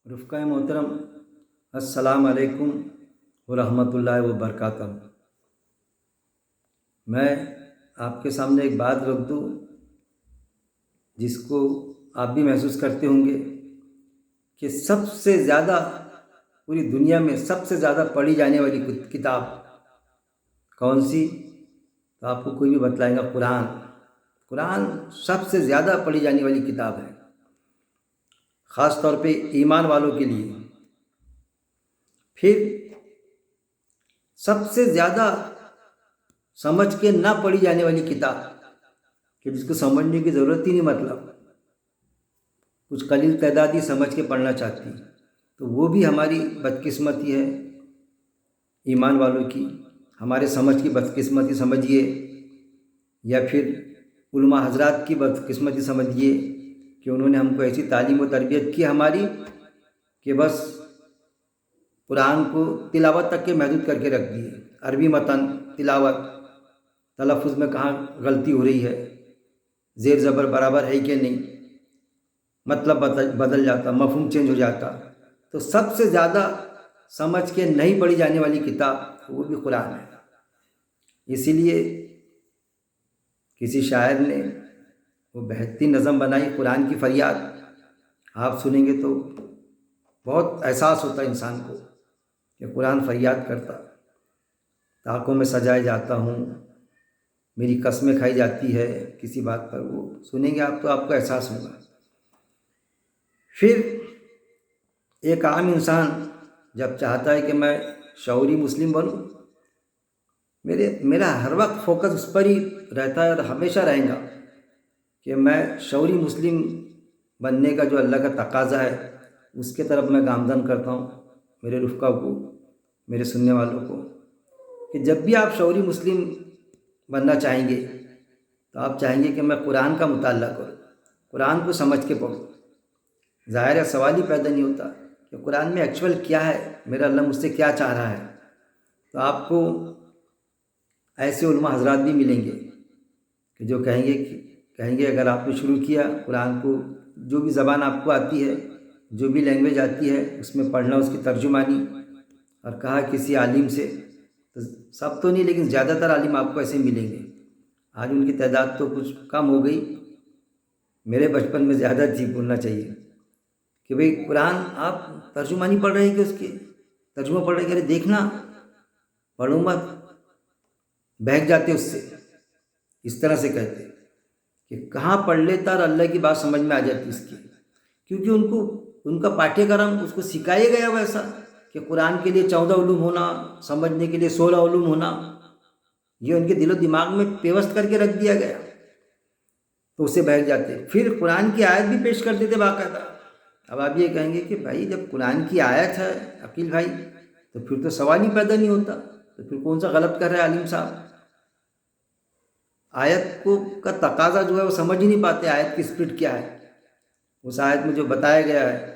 رفقۂ محترم، السلام علیکم ورحمۃ اللہ وبرکاتہ۔ میں آپ کے سامنے ایک بات رکھ دوں جس کو آپ بھی محسوس کرتے ہوں گے کہ سب سے زیادہ پوری دنیا میں سب سے زیادہ پڑھی جانے والی کتاب کون سی؟ تو آپ کو کوئی بھی بتلائے گا قرآن۔ قرآن سب سے زیادہ پڑھی جانے والی کتاب ہے، خاص طور پہ ایمان والوں کے لیے۔ پھر سب سے زیادہ سمجھ کے نہ پڑھی جانے والی کتاب کہ جس کو سمجھنے کی ضرورت ہی نہیں، مطلب کچھ قلیل تعداد ہی سمجھ کے پڑھنا چاہتی، تو وہ بھی ہماری بدقسمتی ہے ایمان والوں کی، ہمارے سمجھ کی بدقسمتی سمجھیے، یا پھر علماء حضرات کی بدقسمتی سمجھیے کہ انہوں نے ہم کو ایسی تعلیم و تربیت کی ہماری کہ بس قرآن کو تلاوت تک کے محدود کر کے رکھ دیے۔ عربی متن تلاوت، تلفظ میں کہاں غلطی ہو رہی ہے، زیر زبر برابر ہے کہ نہیں، مطلب بدل جاتا، مفہوم چینج ہو جاتا۔ تو سب سے زیادہ سمجھ کے نہیں پڑھی جانے والی کتاب وہ بھی قرآن ہے۔ اسی لیے کسی شاعر نے وہ بہترین نظم بنائی، قرآن کی فریاد۔ آپ سنیں گے تو بہت احساس ہوتا ہے انسان کو کہ قرآن فریاد کرتا، طاقوں میں سجائے جاتا ہوں، میری قسمیں کھائی جاتی ہے کسی بات پر۔ وہ سنیں گے آپ تو آپ کو احساس ہوگا۔ پھر ایک عام انسان جب چاہتا ہے کہ میں شعوری مسلم بنوں، میرا ہر وقت فوکس اس پر ہی رہتا ہے اور ہمیشہ رہے گا کہ میں شعوری مسلم بننے کا جو اللہ کا تقاضا ہے اس کے طرف میں گامزن کرتا ہوں میرے رفقا کو، میرے سننے والوں کو، کہ جب بھی آپ شعوری مسلم بننا چاہیں گے تو آپ چاہیں گے کہ میں قرآن کا مطالعہ کروں، قرآن کو سمجھ کے پڑھوں۔ ظاہر ہے سوال ہی پیدا نہیں ہوتا کہ قرآن میں ایکچوئل کیا ہے، میرا اللہ مجھ سے کیا چاہ رہا ہے۔ تو آپ کو ایسے علماء حضرات بھی ملیں گے کہ جو کہیں گے اگر آپ نے شروع کیا قرآن کو، جو بھی زبان آپ کو آتی ہے، جو بھی لینگویج آتی ہے اس میں پڑھنا، اس کی ترجمانی، اور کہا کسی عالم سے، تو سب تو نہیں لیکن زیادہ تر عالم آپ کو ایسے ملیں گے۔ آج ان کی تعداد تو کچھ کم ہو گئی، میرے بچپن میں زیادہ تھی، بولنا چاہیے کہ بھئی قرآن آپ ترجمانی پڑھ رہے ہیں کہ اس کے ترجمہ پڑھ رہے ہیں، کہ دیکھنا پڑھوں مت، بہک جاتے اس سے، اس طرح سے کہتے کہ کہاں پڑھ لیتا اور اللہ کی بات سمجھ میں آ جاتی اس کی، کیونکہ ان کا پاٹھیہ کرم اس کو سکھایا گیا ویسا کہ قرآن کے لیے 14 علوم ہونا، سمجھنے کے لیے 16 علوم ہونا، یہ ان کے دل و دماغ میں پیوست کر کے رکھ دیا گیا، تو اسے بہک جاتے۔ پھر قرآن کی آیت بھی پیش کر دیتے باقاعدہ۔ اب آپ یہ کہیں گے کہ بھائی جب قرآن کی آیت ہے عقیل بھائی تو پھر تو سوال ہی پیدا نہیں ہوتا، تو پھر کون سا غلط کر رہے ہیں عالم صاحب؟ آیت کا تقاضا جو ہے وہ سمجھ ہی نہیں پاتے، آیت کی اسپرٹ کیا ہے۔ اس آیت میں جو بتایا گیا ہے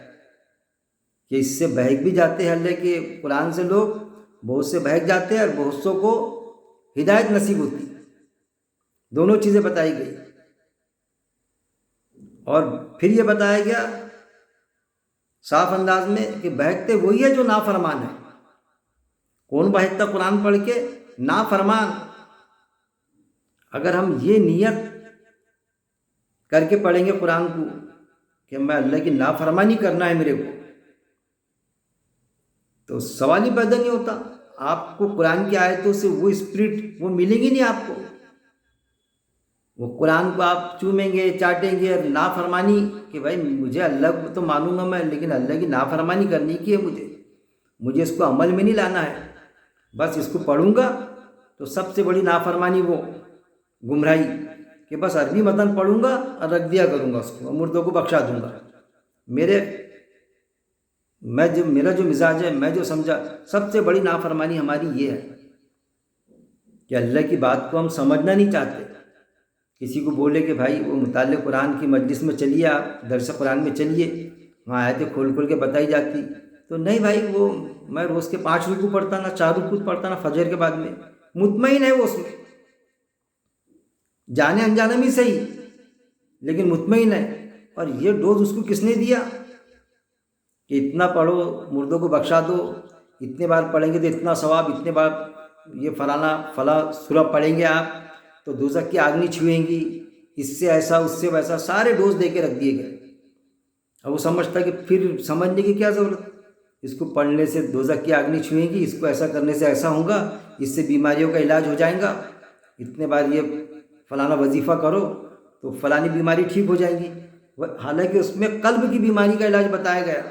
کہ اس سے بہک بھی جاتے ہیں اللہ کے قرآن سے لوگ، بہت سے بہک جاتے ہیں اور بہت سوں کو ہدایت نصیب ہوتی، دونوں چیزیں بتائی گئی۔ اور پھر یہ بتایا گیا صاف انداز میں کہ بہکتے وہی ہے جو نافرمان ہے۔ کون بہکتا قرآن پڑھ کے؟ نافرمان۔ اگر ہم یہ نیت کر کے پڑھیں گے قرآن کو کہ میں اللہ کی نافرمانی کرنا ہے میرے کو، تو سوال ہی پیدا نہیں ہوتا۔ آپ کو قرآن کی آیتوں سے وہ اسپرٹ وہ ملے گی نہیں آپ کو، وہ قرآن کو آپ چومیں گے، چاٹیں گے، اور نافرمانی کہ بھائی مجھے اللہ کو تو مانوں گا میں، لیکن اللہ کی نافرمانی کرنی کی ہے مجھے اس کو عمل میں نہیں لانا ہے، بس اس کو پڑھوں گا تو سب سے بڑی نافرمانی وہ گمراہی کہ بس عربی متن پڑھوں گا اور رکھ دیا کروں گا اس کو، مردوں کو بخشا دوں گا۔ میرا جو مزاج ہے، میں جو سمجھا، سب سے بڑی نافرمانی ہماری یہ ہے کہ اللہ کی بات کو ہم سمجھنا نہیں چاہتے۔ کسی کو بولے کہ بھائی وہ مطالعہ قرآن کی مجلس میں چلیے، آپ درس قرآن میں چلیے، وہاں آیتیں کھول کھول کے بتائی جاتی، تو نہیں بھائی وہ میں روز کے 5 رکوع پڑھتا نا 4 رکوع پڑھتا نا فجر کے بعد میں، مطمئن ہے وہ اس میں، جانے انجانے میں صحیح لیکن مطمئن ہے۔ اور یہ ڈوز اس کو کس نے دیا؟ کہ اتنا پڑھو مردوں کو بخشا دو، اتنے بار پڑھیں گے تو اتنا ثواب، اتنے بار یہ فلاں سورہ پڑھیں گے آپ تو دوزخ کی آگ نہیں چھوئیں گی، اس سے ایسا اس سے ویسا، سارے ڈوز دے کے رکھ دیے گئے۔ اب وہ سمجھتا ہے کہ پھر سمجھنے کی کیا ضرورت، اس کو پڑھنے سے دوزخ کی آگ نہیں چھوئیں گی، اس کو ایسا کرنے سے ایسا ہوگا، اس سے بیماریوں کا علاج ہو جائے گا، اتنے بار یہ فلانا وظیفہ کرو تو فلانی بیماری ٹھیک ہو جائے گی۔ حالانکہ اس میں قلب کی بیماری کا علاج بتایا گیا،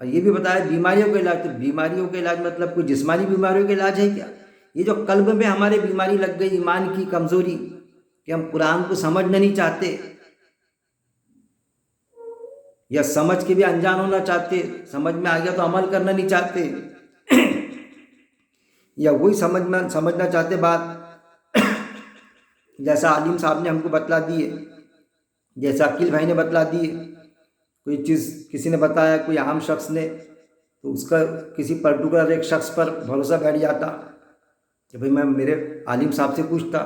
اور یہ بھی بتایا بیماریوں کا علاج۔ تو بیماریوں کا علاج مطلب کوئی جسمانی بیماریوں کا علاج ہے کیا؟ یہ جو قلب میں ہمارے بیماری لگ گئی، ایمان کی کمزوری، کہ ہم قرآن کو سمجھنا نہیں چاہتے، یا سمجھ کے بھی انجان ہونا چاہتے، سمجھ میں آ گیا تو عمل کرنا نہیں چاہتے، یا وہی سمجھنا چاہتے بات جیسا عالم صاحب نے ہم کو بتلا دی ہے، جیسا عقیل بھائی نے بتلا دی ہے۔ کوئی چیز کسی نے بتایا، کوئی عام شخص نے، تو اس کا کسی پرٹیکولر ایک شخص پر بھروسہ بیٹھ جاتا کہ بھئی میں میرے عالم صاحب سے پوچھتا۔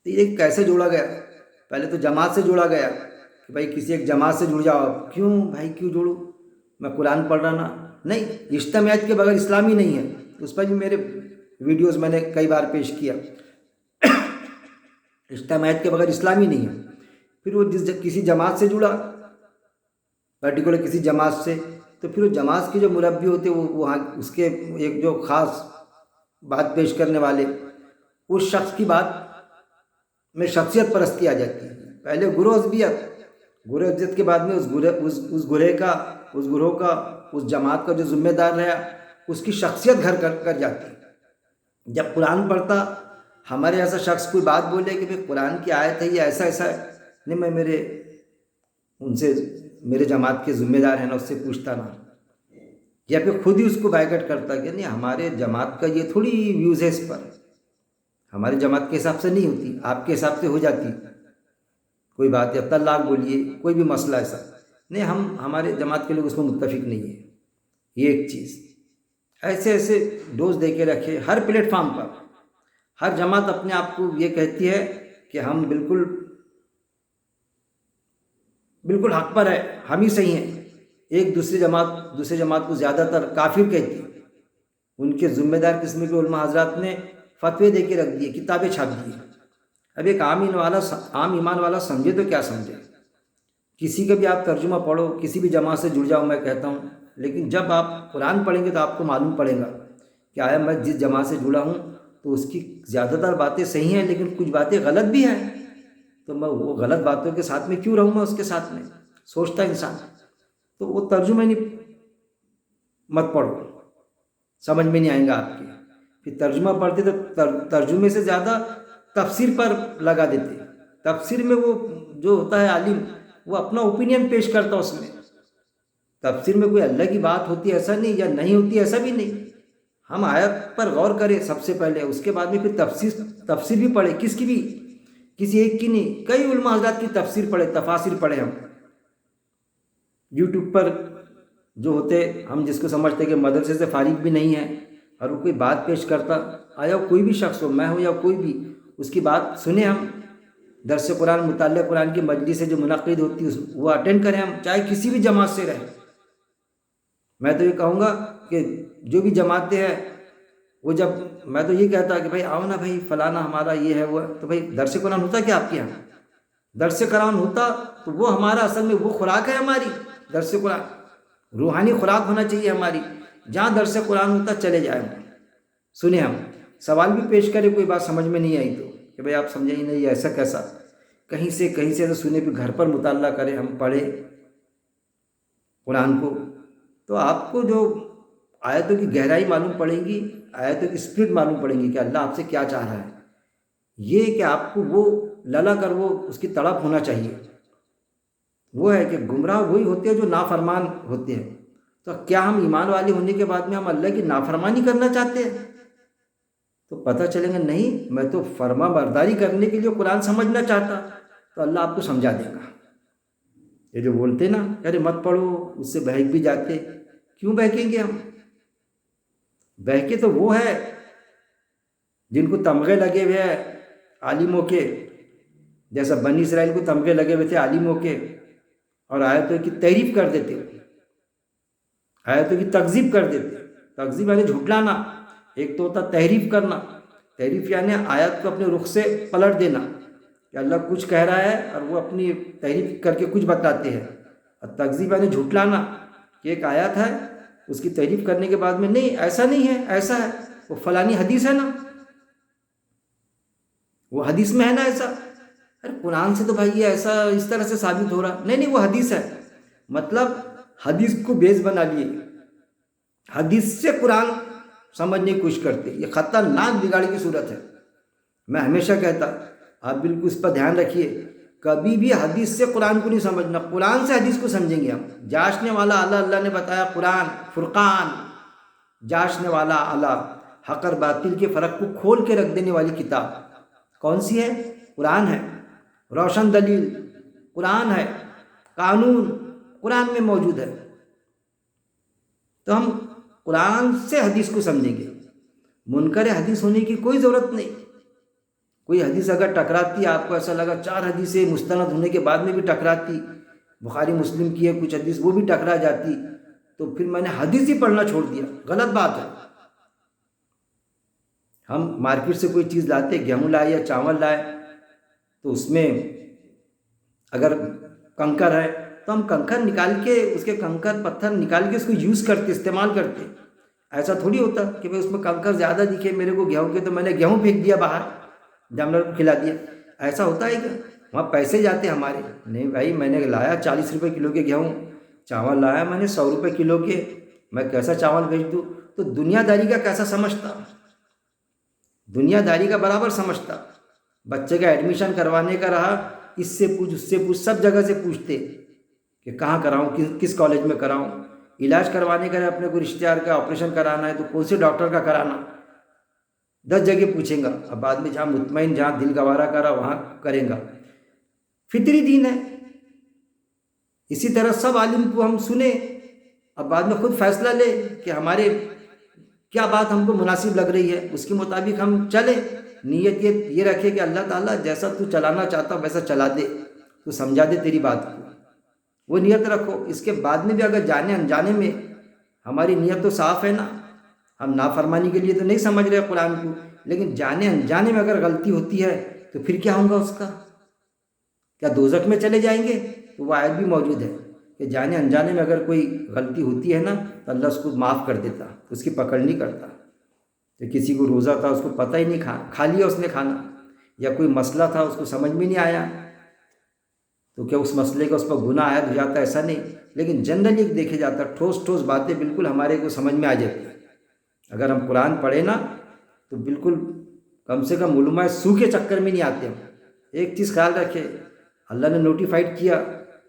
تو یہ کیسے جوڑا گیا؟ پہلے تو جماعت سے جوڑا گیا کہ بھائی کسی ایک جماعت سے جڑ جاؤ۔ کیوں بھائی کیوں جوڑوں؟ میں قرآن پڑھ رہا نا، نہیں، اجتماعیت کے بغیر اسلامی نہیں ہے۔ اس پر بھی میرے ویڈیوز میں نے کئی بار پیش کیا، اجتماعیت کے بغیر اسلامی نہیں ہے۔ پھر وہ کسی جماعت سے جڑا، پرٹیکولر کسی جماعت سے، تو پھر وہ جماعت کے جو مربی ہوتے وہ وہاں اس کے ایک جو خاص بات پیش کرنے والے، اس شخص کی بات میں شخصیت پرستی آ جاتی ہے۔ پہلے گروہ عزت کے بعد میں اس گروہ کا اس جماعت کا جو ذمہ دار رہا، اس کی شخصیت گھر کر جاتی ہے۔ جب قرآن پڑھتا، ہمارے ایسا شخص کوئی بات بولے کہ بھئی قرآن کی آیت ہے یہ ایسا ہے، نہیں، میں ان سے میرے جماعت کے ذمہ دار ہیں نا، اس سے پوچھتا نا، یا پھر خود ہی اس کو بائیکٹ کرتا کہ نہیں ہمارے جماعت کا یہ تھوڑی ویوز ہے، اس پر ہماری جماعت کے حساب سے نہیں ہوتی، آپ کے حساب سے ہو جاتی کوئی بات، یا طلاق بولیے، کوئی بھی مسئلہ ایسا نہیں، ہمارے جماعت کے لوگ اس میں متفق نہیں ہیں۔ یہ ایک چیز، ایسے ڈوز دے کے رکھے ہر پلیٹ فارم پر۔ ہر جماعت اپنے آپ کو یہ کہتی ہے کہ ہم بالکل حق پر ہے، ہم ہی صحیح ہیں۔ ایک دوسری جماعت کو زیادہ تر کافر کہتی ہے۔ ان کے ذمہ دار قسم کے علماء حضرات نے فتوے دے کے رکھ دیے، کتابیں چھاپ دی۔ اب ایک عام ایمان والا سمجھے تو کیا سمجھے؟ کسی کا بھی آپ ترجمہ پڑھو، کسی بھی جماعت سے جڑ جاؤ، میں کہتا ہوں، لیکن جب آپ قرآن پڑھیں گے تو آپ کو معلوم پڑے گا کہ آیا میں جس جماعت سے جڑا ہوں تو اس کی زیادہ تر باتیں صحیح ہیں، لیکن کچھ باتیں غلط بھی ہیں، تو میں وہ غلط باتوں کے ساتھ میں کیوں رہوں میں اس کے ساتھ میں؟ سوچتا انسان۔ تو وہ ترجمہ نہیں مت پڑھو، سمجھ میں نہیں آئیں گا آپ کے۔ پھر ترجمہ پڑھتے تو ترجمے سے زیادہ تفسیر پر لگا دیتے۔ تفسیر میں وہ جو ہوتا ہے عالم، وہ اپنا اوپینین پیش کرتا اس میں۔ تفسیر میں کوئی اللہ کی بات ہوتی ہے ایسا نہیں، یا نہیں ہوتی ایسا بھی نہیں۔ ہم آیت پر غور کریں سب سے پہلے، اس کے بعد میں پھر تفسیر بھی پڑھے، کس کی بھی، کسی ایک کی نہیں، کئی علماء حضرات کی تفسیر پڑھے، تفاسیر پڑھے ہم۔ یوٹیوب پر جو ہوتے، ہم جس کو سمجھتے کہ مدرسے سے فارغ بھی نہیں ہے، اور وہ کوئی بات پیش کرتا، آیا کوئی بھی شخص ہو، میں ہوں یا کوئی بھی، اس کی بات سنیں ہم، درس قرآن، مطالعہ قرآن کی مجلس سے جو منعقد ہوتی ہے وہ اٹینڈ کریں ہم، چاہے کسی بھی جماعت سے رہیں۔ میں تو یہ کہوں گا کہ جو بھی جماعتیں ہیں، وہ جب، میں تو یہ کہتا کہ بھائی آؤ نا بھائی، فلانا ہمارا یہ ہے وہ ہے، تو بھائی درس قرآن ہوتا کیا آپ کے یہاں؟ درس قرآن ہوتا تو وہ ہمارا اصل میں وہ خوراک ہے ہماری، درس قرآن روحانی خوراک ہونا چاہیے ہماری۔ جہاں درس قرآن ہوتا چلے جائیں، سنیں ہم، سوال بھی پیش کریں، کوئی بات سمجھ میں نہیں آئی تو کہ بھئی آپ سمجھے ہی نہیں، ایسا کیسا، کہیں سے تو سنے، پہ گھر پر مطالعہ کریں، ہم پڑھیں قرآن کو، تو آپ کو جو آیتوں کی گہرائی معلوم پڑے گی، آیتوں کی اسپرٹ معلوم پڑیں گی کہ اللہ آپ سے کیا چاہ رہا ہے۔ یہ کہ آپ کو وہ للا کر وہ اس کی تڑپ ہونا چاہیے، وہ ہے کہ گمراہ وہی ہوتے ہیں جو نافرمان ہوتے ہیں۔ تو کیا ہم ایمان والے ہونے کے بعد میں ہم اللہ کی نافرمانی کرنا چاہتے ہیں؟ تو پتہ چلے گا نہیں، میں تو فرما برداری کرنے کے لیے قرآن سمجھنا چاہتا، تو اللہ آپ کو سمجھا دے گا۔ یہ جو بولتے نا ارے مت پڑھو، اس سے بہک بھی جاتے، کیوں بہکیں گے ہم؟ بہکے تو وہ ہے جن کو تمغے لگے ہوئے ہیں عالموں کے، جیسا بنی اسرائیل کو تمغے لگے ہوئے تھے عالموں کے، اور آیتوں کی تعریف کر دیتے آیتوں کی تکذیب کر دیتے. تکذیب یعنی جھٹلانا. ایک تو ہوتا تحریف کرنا. تحریف یعنی آیات کو اپنے رخ سے پلٹ دینا کہ اللہ کچھ کہہ رہا ہے اور وہ اپنی تحریف کر کے کچھ بتاتے ہیں. اور تکذیب یعنی جھٹلانا کہ ایک آیات ہے اس کی تحریف کرنے کے بعد میں نہیں ایسا نہیں ہے ایسا ہے، وہ فلانی حدیث ہے نا، وہ حدیث میں ہے نا ایسا. ارے قرآن سے تو بھائی یہ ایسا اس طرح سے ثابت ہو رہا، نہیں وہ حدیث ہے. مطلب حدیث کو بیس بنا لیے، حدیث سے قرآن سمجھنے کی کوشش کرتے. یہ خطرناک بگاڑ کی صورت ہے. میں ہمیشہ کہتا آپ بالکل اس پر دھیان رکھیے، کبھی بھی حدیث سے قرآن کو نہیں سمجھنا، قرآن سے حدیث کو سمجھیں گے ہم. جانچنے والا اللہ نے بتایا قرآن فرقان، جانچنے والا حق اور باطل کے فرق کو کھول کے رکھ دینے والی کتاب کون سی ہے؟ قرآن ہے. روشن دلیل قرآن ہے، قانون قرآن میں موجود ہے. تو ہم قرآن سے حدیث کو سمجھیں گے. منکر حدیث ہونے کی کوئی ضرورت نہیں. کوئی حدیث اگر ٹکراتی، آپ کو ایسا لگا 4 حدیثیں مستند ہونے کے بعد میں بھی ٹکراتی، بخاری مسلم کی ہے کچھ حدیث وہ بھی ٹکرا جاتی، تو پھر میں نے حدیث ہی پڑھنا چھوڑ دیا، غلط بات ہے. ہم مارکیٹ سے کوئی چیز لاتے، گیہوں لائے یا چاول لائے، تو اس میں اگر کنکر ہے تو ہم کنکر نکال کے اس کے کنکر پتھر نکال کے اس کو یوز کرتے، استعمال کرتے. ایسا تھوڑی ہوتا کہ بھائی اس میں کنکر زیادہ دکھے میرے کو گیہوں کے تو میں نے گیہوں پھینک دیا باہر، جانور کو کھلا دیا. ایسا ہوتا ہے کیا؟ وہاں پیسے جاتے ہمارے. نہیں بھائی میں نے لایا 40 روپے کلو کے گیہوں، چاول لایا میں نے 100 روپے کلو کے، میں کیسا چاول بیچ دوں؟ تو دنیا داری کا کیسا سمجھتا، دنیا داری کا برابر سمجھتا. بچے کا ایڈمیشن کروانے کا رہا، اس سے پوچھ اس سے پوچھ، سب جگہ سے پوچھتے کہ کہاں کراؤں، کس کالج میں کراؤں. علاج کروانے کا ہے اپنے کو رشتہ دار کا آپریشن کرانا ہے تو کون سے ڈاکٹر کا کرانا، 10 جگہ پوچھیں گا. اب بعد میں جہاں مطمئن، جہاں دل گوارا کرا وہاں کریں گا. فطری دین ہے. اسی طرح سب عالم کو ہم سنیں، اب بعد میں خود فیصلہ لے کہ ہمارے کیا بات ہم کو مناسب لگ رہی ہے، اس کے مطابق ہم چلیں. نیت یہ رکھے کہ اللہ تعالیٰ جیسا تو چلانا چاہتا ویسا چلا دے، تو سمجھا دے تیری بات کو، وہ نیت رکھو. اس کے بعد میں بھی اگر جانے انجانے میں ہماری نیت تو صاف ہے نا، ہم نافرمانی کے لیے تو نہیں سمجھ رہے قرآن کو، لیکن جانے انجانے میں اگر غلطی ہوتی ہے تو پھر کیا ہوگا اس کا؟ کیا دوزخ میں چلے جائیں گے؟ تو وہ آیت بھی موجود ہے کہ جانے انجانے میں اگر کوئی غلطی ہوتی ہے نا تو اللہ اس کو معاف کر دیتا، اس کی پکڑ نہیں کرتا. کہ کسی کو روزہ تھا اس کو پتہ ہی نہیں کھا لیا اس نے کھانا، یا کوئی مسئلہ تھا اس کو سمجھ میں نہیں آیا تو کیا اس مسئلے کا اس پر گناہ عائد ہو جاتا؟ ایسا نہیں. لیکن جنرلی دیکھے جاتا ٹھوس باتیں بالکل ہمارے کو سمجھ میں آ جاتی. اگر ہم قرآن پڑھیں نا تو بالکل کم سے کم علماء سو کے چکر میں نہیں آتے ہم. ایک چیز خیال رکھے، اللہ نے نوٹیفائڈ کیا،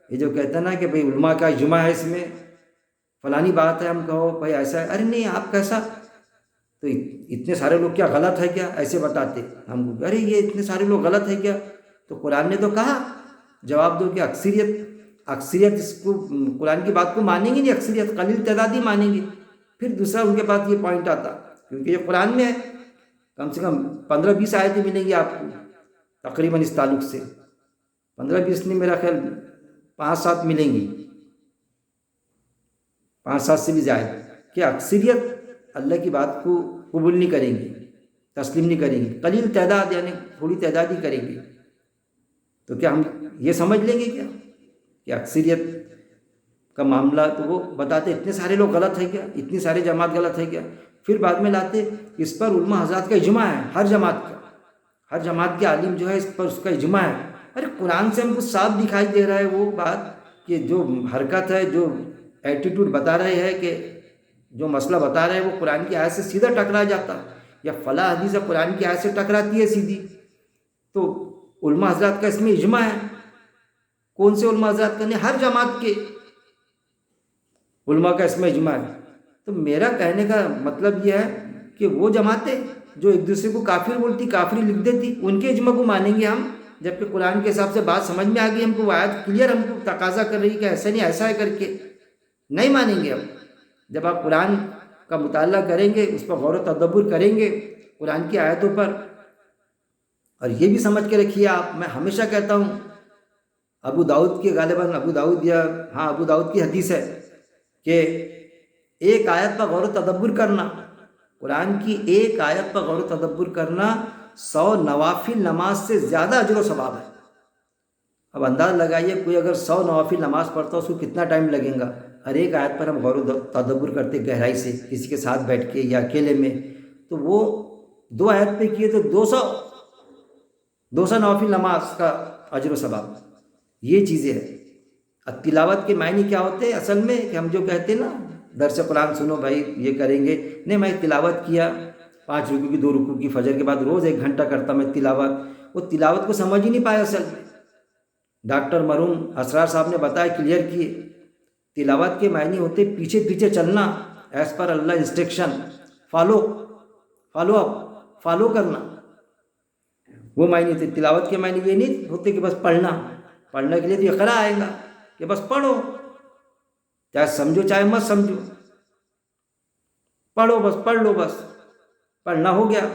یہ جو کہتا ہے نا کہ بھئی علماء کا اجماع ہے اس میں فلانی بات ہے، ہم کہو بھائی ایسا ہے، ارے نہیں آپ کیسا، تو اتنے سارے لوگ کیا غلط ہے کیا؟ ایسے بتاتے ہم کو، ارے یہ اتنے سارے لوگ غلط ہے کیا؟ تو قرآن نے تو کہا، جواب دو کہ اکثریت اس کو قرآن کی بات کو مانیں گی نہیں، اکثریت قلیل تعداد ہی مانیں گی. پھر دوسرا ان کے پاس یہ پوائنٹ آتا کیونکہ یہ قرآن میں ہے، کم سے کم 15-20 آیتیں ملیں گی آپ کو تقریباً اس تعلق سے، 15-20 نہیں میرا خیال 5-7 ملیں گی، 5-7 سے بھی زائد، کہ اکثریت اللہ کی بات کو قبول نہیں کریں گی، تسلیم نہیں کریں گی. قلیل تعداد یعنی تھوڑی تعداد ہی کریں گی. تو کیا ہم یہ سمجھ لیں گے کیا کہ اکثریت کا معاملہ؟ تو وہ بتاتے اتنے سارے لوگ غلط ہے کیا، اتنی سارے جماعت غلط ہے کیا. پھر بعد میں لاتے اس پر علماء حضرات کا اجماع ہے، ہر جماعت کے عالم جو ہے اس پر اس کا اجماع ہے. ارے قرآن سے ہم کو صاف دکھائی دے رہا ہے وہ بات کہ جو حرکت ہے، جو ایٹیٹیوڈ بتا رہے ہیں، کہ جو مسئلہ بتا رہے ہیں وہ قرآن کی آیت سے سیدھا ٹکرا جاتا، یا فلاں حدیث قرآن کی آیت سے ٹکراتی ہے سیدھی. تو علماء حضرات کا اس میں اجماع ہے. کون سے علماء حضرات کا؟ نہیں، ہر جماعت کے علماء کا اس میں اجماع ہے. تو میرا کہنے کا مطلب یہ ہے کہ وہ جماعتیں جو ایک دوسرے کو کافر بولتی، کافری لکھ دیتی، ان کے اجماع کو مانیں گے ہم، جبکہ قرآن کے حساب سے بات سمجھ میں آ گئی ہم کو، وہ آیت کلیئر ہم کو تقاضا کر رہی کہ ایسا نہیں ایسا ہے کر کے، نہیں مانیں گے ہم. جب آپ قرآن کا مطالعہ کریں گے، اس پر غور و تدبر کریں گے قرآن کی آیتوں پر. اور یہ بھی سمجھ کے رکھیے آپ، میں ہمیشہ کہتا ہوں ابو داؤد کی، غالباً ابو داؤد کی حدیث ہے کہ ایک آیت پر غور و تدبر کرنا، قرآن کی ایک آیت پر غور و تدبر کرنا 100 نوافل نماز سے زیادہ اجر و ثواب ہے۔ اب اندازہ لگائیے کوئی اگر 100 نوافل نماز پڑھتا اس کو کتنا ٹائم لگے گا۔ ہر ایک آیت پر ہم غور و تدبر کرتے گہرائی سے، کسی کے ساتھ بیٹھ کے یا اکیلے میں، تو وہ 2 آیت پہ کیے تو 200 نوافل نماز کا اجر و ثواب۔ یہ چیزیں ہیں۔ اب تلاوت کے معنی کیا ہوتے ہیں اصل میں، کہ ہم جو کہتے ہیں نا درس قرآن سنو بھائی یہ کریں گے، نہیں میں تلاوت کیا 5 رکوع کی 2 رکوع کی، فجر کے بعد روز 1 گھنٹہ کرتا میں تلاوت، وہ تلاوت کو سمجھ ہی نہیں پایا اصل میں۔ ڈاکٹر مرحوم اسرار صاحب نے بتایا، کلیئر کیے، تلاوت کے معنی ہوتے پیچھے پیچھے چلنا، ایز پر اللہ انسٹرکشن، فالو کرنا، وہ معنی ہوتے۔ تلاوت کے معنی یہ نہیں ہوتے کہ بس پڑھنے کے لیے تو اقرا آئے گا کہ بس پڑھو، چاہے سمجھو چاہے مت سمجھو، پڑھو بس، پڑھ لو بس، پڑھنا ہو گیا۔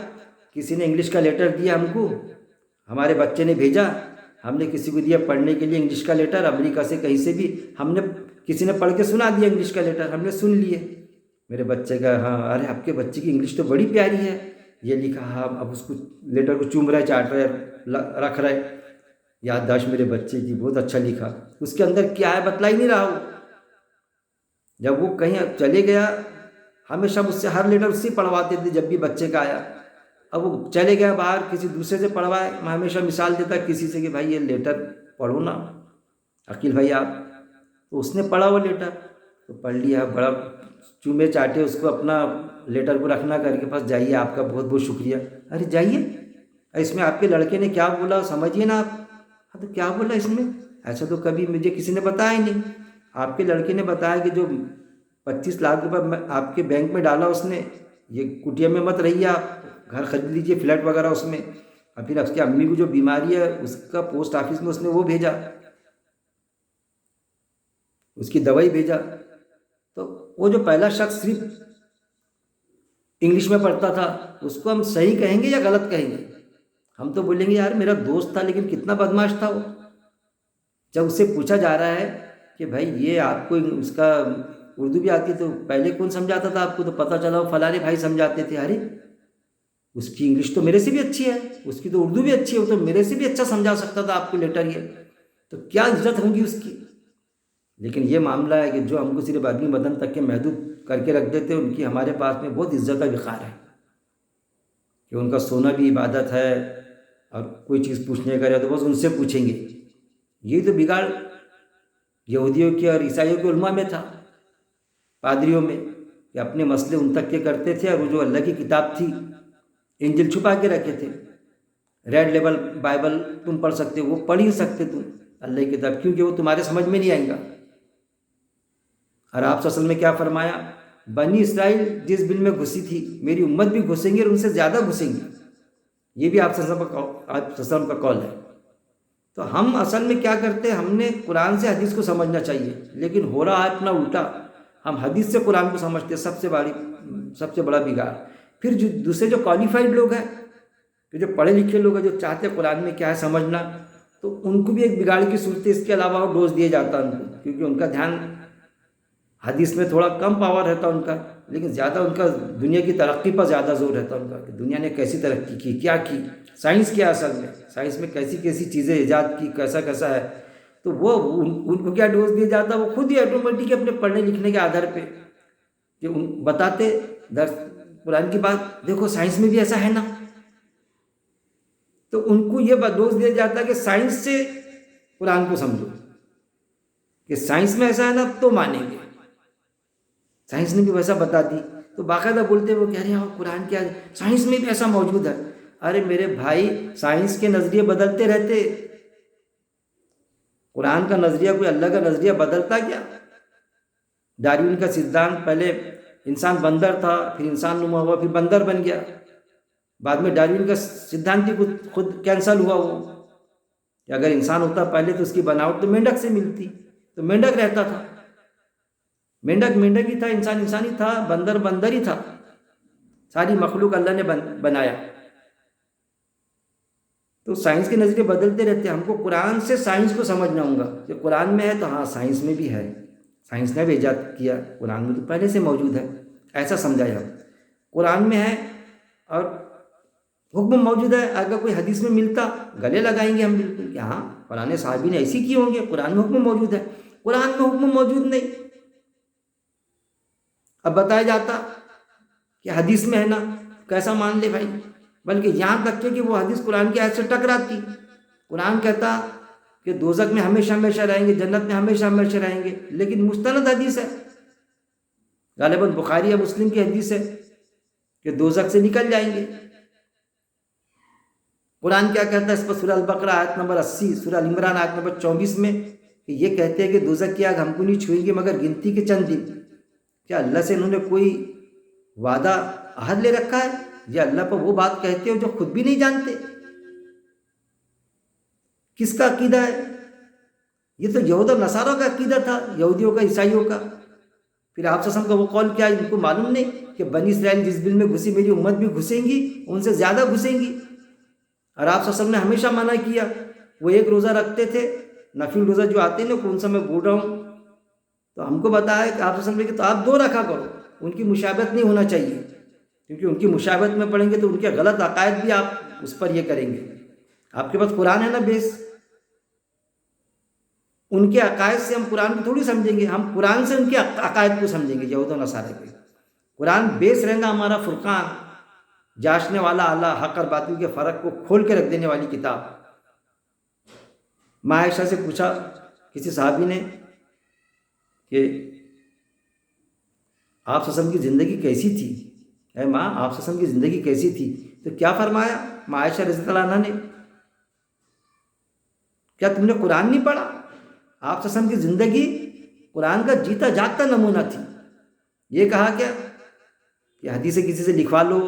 کسی نے انگلش کا لیٹر دیا ہم کو، ہمارے بچے نے بھیجا، ہم نے کسی کو دیا پڑھنے کے لیے انگلش کا لیٹر، امریکہ سے کہیں سے بھی، کسی نے پڑھ کے سنا دیا انگلش کا لیٹر، ہم نے سن لیے۔ میرے بچے کا ہاں، ارے آپ کے بچے کی انگلش تو بڑی پیاری ہے، یہ لکھا، ہاں اب اس کو لیٹر کو چوم رہا ہے، چاٹ رہا ہے، رکھ رہا ہے، یادداشت میرے بچے کی بہت اچھا لکھا، اس کے اندر کیا ہے بتلا ہی نہیں رہا وہ۔ جب وہ کہیں چلے گیا، ہمیشہ اس سے ہر لیٹر اس سے پڑھواتے تھے جب بھی بچے کا آیا، اب وہ چلے گیا باہر کسی دوسرے سے پڑھوائے، میں ہمیشہ مثال دیتا کسی سے کہ بھائی یہ لیٹر پڑھو نا عقیل بھائی آپ، تو اس نے پڑھا وہ لیٹر، تو پڑھ لیا، بڑا چومے چاٹے اس کو، اپنا لیٹر کو رکھنا کر کے پاس، جائیے آپ کا بہت بہت شکریہ۔ ارے جائیے، اس میں آپ کے لڑکے نے کیا بولا سمجھیے نا آپ، ہاں تو کیا بولا اس میں، ایسا تو کبھی مجھے کسی نے بتایا ہی نہیں۔ آپ کے لڑکے نے بتایا کہ جو 25 لاکھ روپے آپ کے بینک میں ڈالا اس نے، یہ کٹیا میں مت رہیے، آپ گھر خرید لیجیے، فلیٹ وغیرہ اس میں، اور پھر اس کی امی کو جو بیماری ہے اس کا پوسٹ آفس میں اس نے وہ بھیجا، اس کی دوائی بھیجا۔ تو وہ جو پہلا شخص صرف انگلش میں پڑھتا تھا، اس کو ہم صحیح کہیں گے یا غلط کہیں گے؟ ہم تو بولیں گے یار میرا دوست تھا لیکن کتنا بدماش تھا وہ۔ جب اس سے پوچھا جا رہا ہے کہ بھائی یہ آپ کو اس کا اردو بھی آتی تو پہلے کون سمجھاتا تھا آپ کو، تو پتہ چلا وہ فلانے بھائی سمجھاتے تھے، ارے اس کی انگلش تو میرے سے بھی اچھی ہے، اس کی تو اردو بھی اچھی ہے، وہ تو میرے سے بھی اچھا سمجھا سکتا تھا آپ کو لیٹر یہ، تو کیا عزت ہوگی اس کی۔ لیکن یہ معاملہ ہے کہ جو ہم کو صرف آدمی بدن تک کے محدود کر کے رکھ دیتے، ان کی ہمارے پاس میں بہت عزت و وقار ہے، کہ ان کا سونا بھی عبادت ہے، اور کوئی چیز پوچھنے کا رہے تو بس ان سے پوچھیں گے۔ یہ تو بگاڑ یہودیوں کی اور عیسائیوں کے علماء میں تھا، پادریوں میں، کہ اپنے مسئلے ان تک کے کرتے تھے، اور وہ جو اللہ کی کتاب تھی انجیل چھپا کے رکھے تھے، ریڈ لیبل بائبل تم پڑھ سکتے، وہ پڑھ ہی سکتے تم اللہ کی کتاب، کیونکہ وہ تمہارے سمجھ میں نہیں آئیں گا۔ اور آپ اصل میں کیا فرمایا، بنی اسرائیل جس بل میں گھسی تھی میری امت بھی گھسیں گی اور ان سے زیادہ گھسیں گی، یہ بھی آپ وسلم کا قول ہے۔ تو ہم اصل میں کیا کرتے ہیں، ہم نے قرآن سے حدیث کو سمجھنا چاہیے، لیکن ہو رہا ہے اپنا الٹا، ہم حدیث سے قرآن کو سمجھتے ہیں، سب سے بڑا بگاڑ۔ پھر جو دوسرے جو کوالیفائڈ لوگ ہیں، کہ جو پڑھے لکھے لوگ ہیں، جو چاہتے ہیں قرآن میں کیا ہے سمجھنا، تو ان کو بھی ایک بگاڑ کی صورت ہے، اس کے علاوہ اور ڈوز دیا جاتا ہے ان کو، کیونکہ ان کا دھیان حدیث میں تھوڑا کم پاور رہتا ان کا، لیکن زیادہ ان کا دنیا کی ترقی پر زیادہ زور رہتا ان کا، کہ دنیا نے کیسی ترقی کی، کیا کی، سائنس کیا اصل میں، سائنس میں کیسی کیسی چیزیں ایجاد کی، کیسا کیسا ہے، تو وہ ان کو کیا ڈوز دیا جاتا، وہ خود ہی آٹومیٹک اپنے پڑھنے لکھنے کے آدھار پہ کہ بتاتے درس قرآن کی بات، دیکھو سائنس میں بھی ایسا ہے نا، تو ان کو یہ ڈوز دیا جاتا ہے کہ سائنس سے قرآن کو سمجھو، کہ سائنس میں ایسا ہے نا تو مانیں گے، سائنس نے بھی ویسا بتا دی، تو باقاعدہ بولتے وہ کہہ رہے ہیں قرآن کیا ہے، سائنس میں بھی ایسا موجود ہے۔ ارے میرے بھائی سائنس کے نظریے بدلتے رہتے، قرآن کا نظریہ کوئی اللہ کا نظریہ بدلتا کیا؟ ڈاروین کا سدھانت، پہلے انسان بندر تھا، پھر انسان نما ہوا، پھر بندر بن گیا، بعد میں ڈاروین کا سدھانت ہی خود کینسل ہوا، وہ کہ اگر انسان ہوتا پہلے تو اس کی بناوٹ تو مینڈک سے ملتی، تو مینڈک رہتا تھا، مینڈک مینڈک ہی تھا، انسان انسان ہی تھا، بندر بندر ہی تھا، ساری مخلوق اللہ نے بنایا۔ تو سائنس کے نظریے بدلتے رہتے ہیں، ہم کو قرآن سے سائنس کو سمجھنا ہوگا، کہ قرآن میں ہے تو ہاں سائنس میں بھی ہے، سائنس نے بھی ایجاد کیا، قرآن میں تو پہلے سے موجود ہے، ایسا سمجھائے ہم۔ قرآن میں ہے اور حکم موجود ہے، اگر کوئی حدیث میں ملتا گلے لگائیں گے ہم بالکل کہ ہاں فلاں صحابی نے ایسی کی ہوں گے، قرآن میں حکم موجود ہے۔ قرآن میں حکم موجود نہیں، اب بتایا جاتا کہ حدیث میں ہے نا، کیسا مان لے بھائی؟ بلکہ یہاں تک کہ وہ حدیث قرآن کی آیت سے ٹکراتی۔ قرآن کہتا کہ دوزخ میں ہمیشہ ہمیشہ رہیں گے، جنت میں ہمیشہ ہمیشہ رہیں گے، لیکن مستند حدیث ہے، غالباً بخاری یا مسلم کی حدیث ہے کہ دوزخ سے نکل جائیں گے۔ قرآن کیا کہتا ہے اس پر؟ سورہ البقرہ آیت نمبر 80، سورہ ال عمران آیت نمبر 24 میں کہ یہ کہتے ہیں کہ دوزخ کی آگ ہم کو نہیں چھوئیں گے مگر گنتی کے چند دن۔ کیا اللہ سے انہوں نے کوئی وعدہ عہد لے رکھا ہے، یا اللہ پر وہ بات کہتے ہو جو خود بھی نہیں جانتے؟ کس کا عقیدہ ہے یہ؟ تو یہود اور نصارہ کا عقیدہ تھا، یہودیوں کا، عیسائیوں کا۔ پھر آپ صلی اللہ علیہ وسلم کا وہ قول کیا، ان کو معلوم نہیں کہ بنی اسرائیل جس بل میں گھسی میری امت بھی گھسیں گی، ان سے زیادہ گھسیں گی؟ اور آپ صلی اللہ علیہ وسلم نے ہمیشہ منع کیا، وہ ایک روزہ رکھتے تھے، نفل روزہ جو آتے ہیں نا، کون سا میں بھول رہا ہوں، تو ہم کو بتایا کہ آپ صلی اللہ علیہ وسلم نے کہ تو آپ 2 رکھا کرو، ان کی مشابہت نہیں ہونا چاہیے، کیونکہ ان کی مشابہت میں پڑھیں گے تو ان کے غلط عقائد بھی آپ اس پر یہ کریں گے۔ آپ کے پاس قرآن ہے نا بیس، ان کے عقائد سے ہم قرآن کو تھوڑی سمجھیں گے، ہم قرآن سے ان کے عقائد کو سمجھیں گے، یہود و نصارہ کے۔ قرآن بیس رہنا ہمارا فرقان، جانچنے والا اعلیٰ، حق اور باطل کے فرق کو کھول کے رکھ دینے والی کتاب۔ ماں عائشہ سے پوچھا کسی صحابی نے کہ آپ صلی اللہ علیہ وسلم کی زندگی کیسی تھی، اے ماں آپ صلی اللہ علیہ وسلم کی زندگی کیسی تھی؟ تو کیا فرمایا ماں عائشہ رضی اللہ عنہ نے؟ کیا تم نے قرآن نہیں پڑھا؟ آپ صلی اللہ علیہ وسلم کی زندگی قرآن کا جیتا جاگتا نمونہ تھی۔ یہ کہا کیا کہ حدیثیں کسی سے لکھوا لو،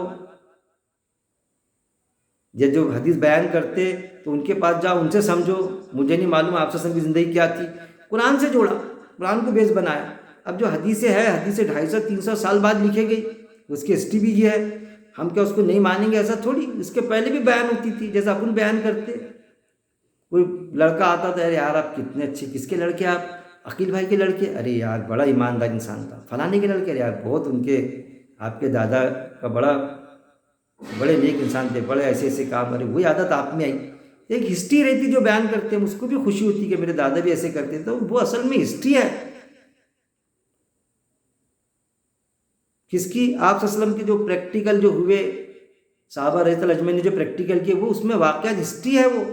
یہ جو حدیث بیان کرتے تو ان کے پاس جاؤ، ان سے سمجھو، مجھے نہیں معلوم آپ صلی اللہ علیہ وسلم کی زندگی کیا تھی۔ قرآن سے جوڑا، قرآن کو بیس بنایا۔ اب جو حدیثیں ہے، حدیثیں 250-300 سال بعد لکھے گئی، اس کی ہسٹری بھی یہ ہے، ہم کیا اس کو نہیں مانیں گے؟ ایسا تھوڑی، اس کے پہلے بھی بیان ہوتی تھی جیسا اپن بیان کرتے۔ کوئی لڑکا آتا تھا، ارے یار آپ کتنے اچھے، کس کے لڑکے آپ؟ عقیل بھائی کے لڑکے، ارے یار بڑا ایماندار انسان تھا۔ فلانے کے لڑکے، ارے یار بہت ان کے، آپ کے دادا کا بڑے نیک انسان تھے، بڑے ایسے ایسے کام، ارے وہی عادت آپ میں آئی۔ ایک ہسٹری رہتی جو بیان کرتے ہیں، اس کو بھی خوشی ہوتی کہ میرے دادا بھی ایسے کرتے، تو وہ اصل میں ہسٹری ہے کس کی؟ آپ صلی اللہ علیہ وسلم کے جو پریکٹیکل جو ہوئے، صحابہ رضی اللہ اجمعین نے جو پریکٹیکل کیے، وہ اس میں واقعات ہسٹری ہے وہ۔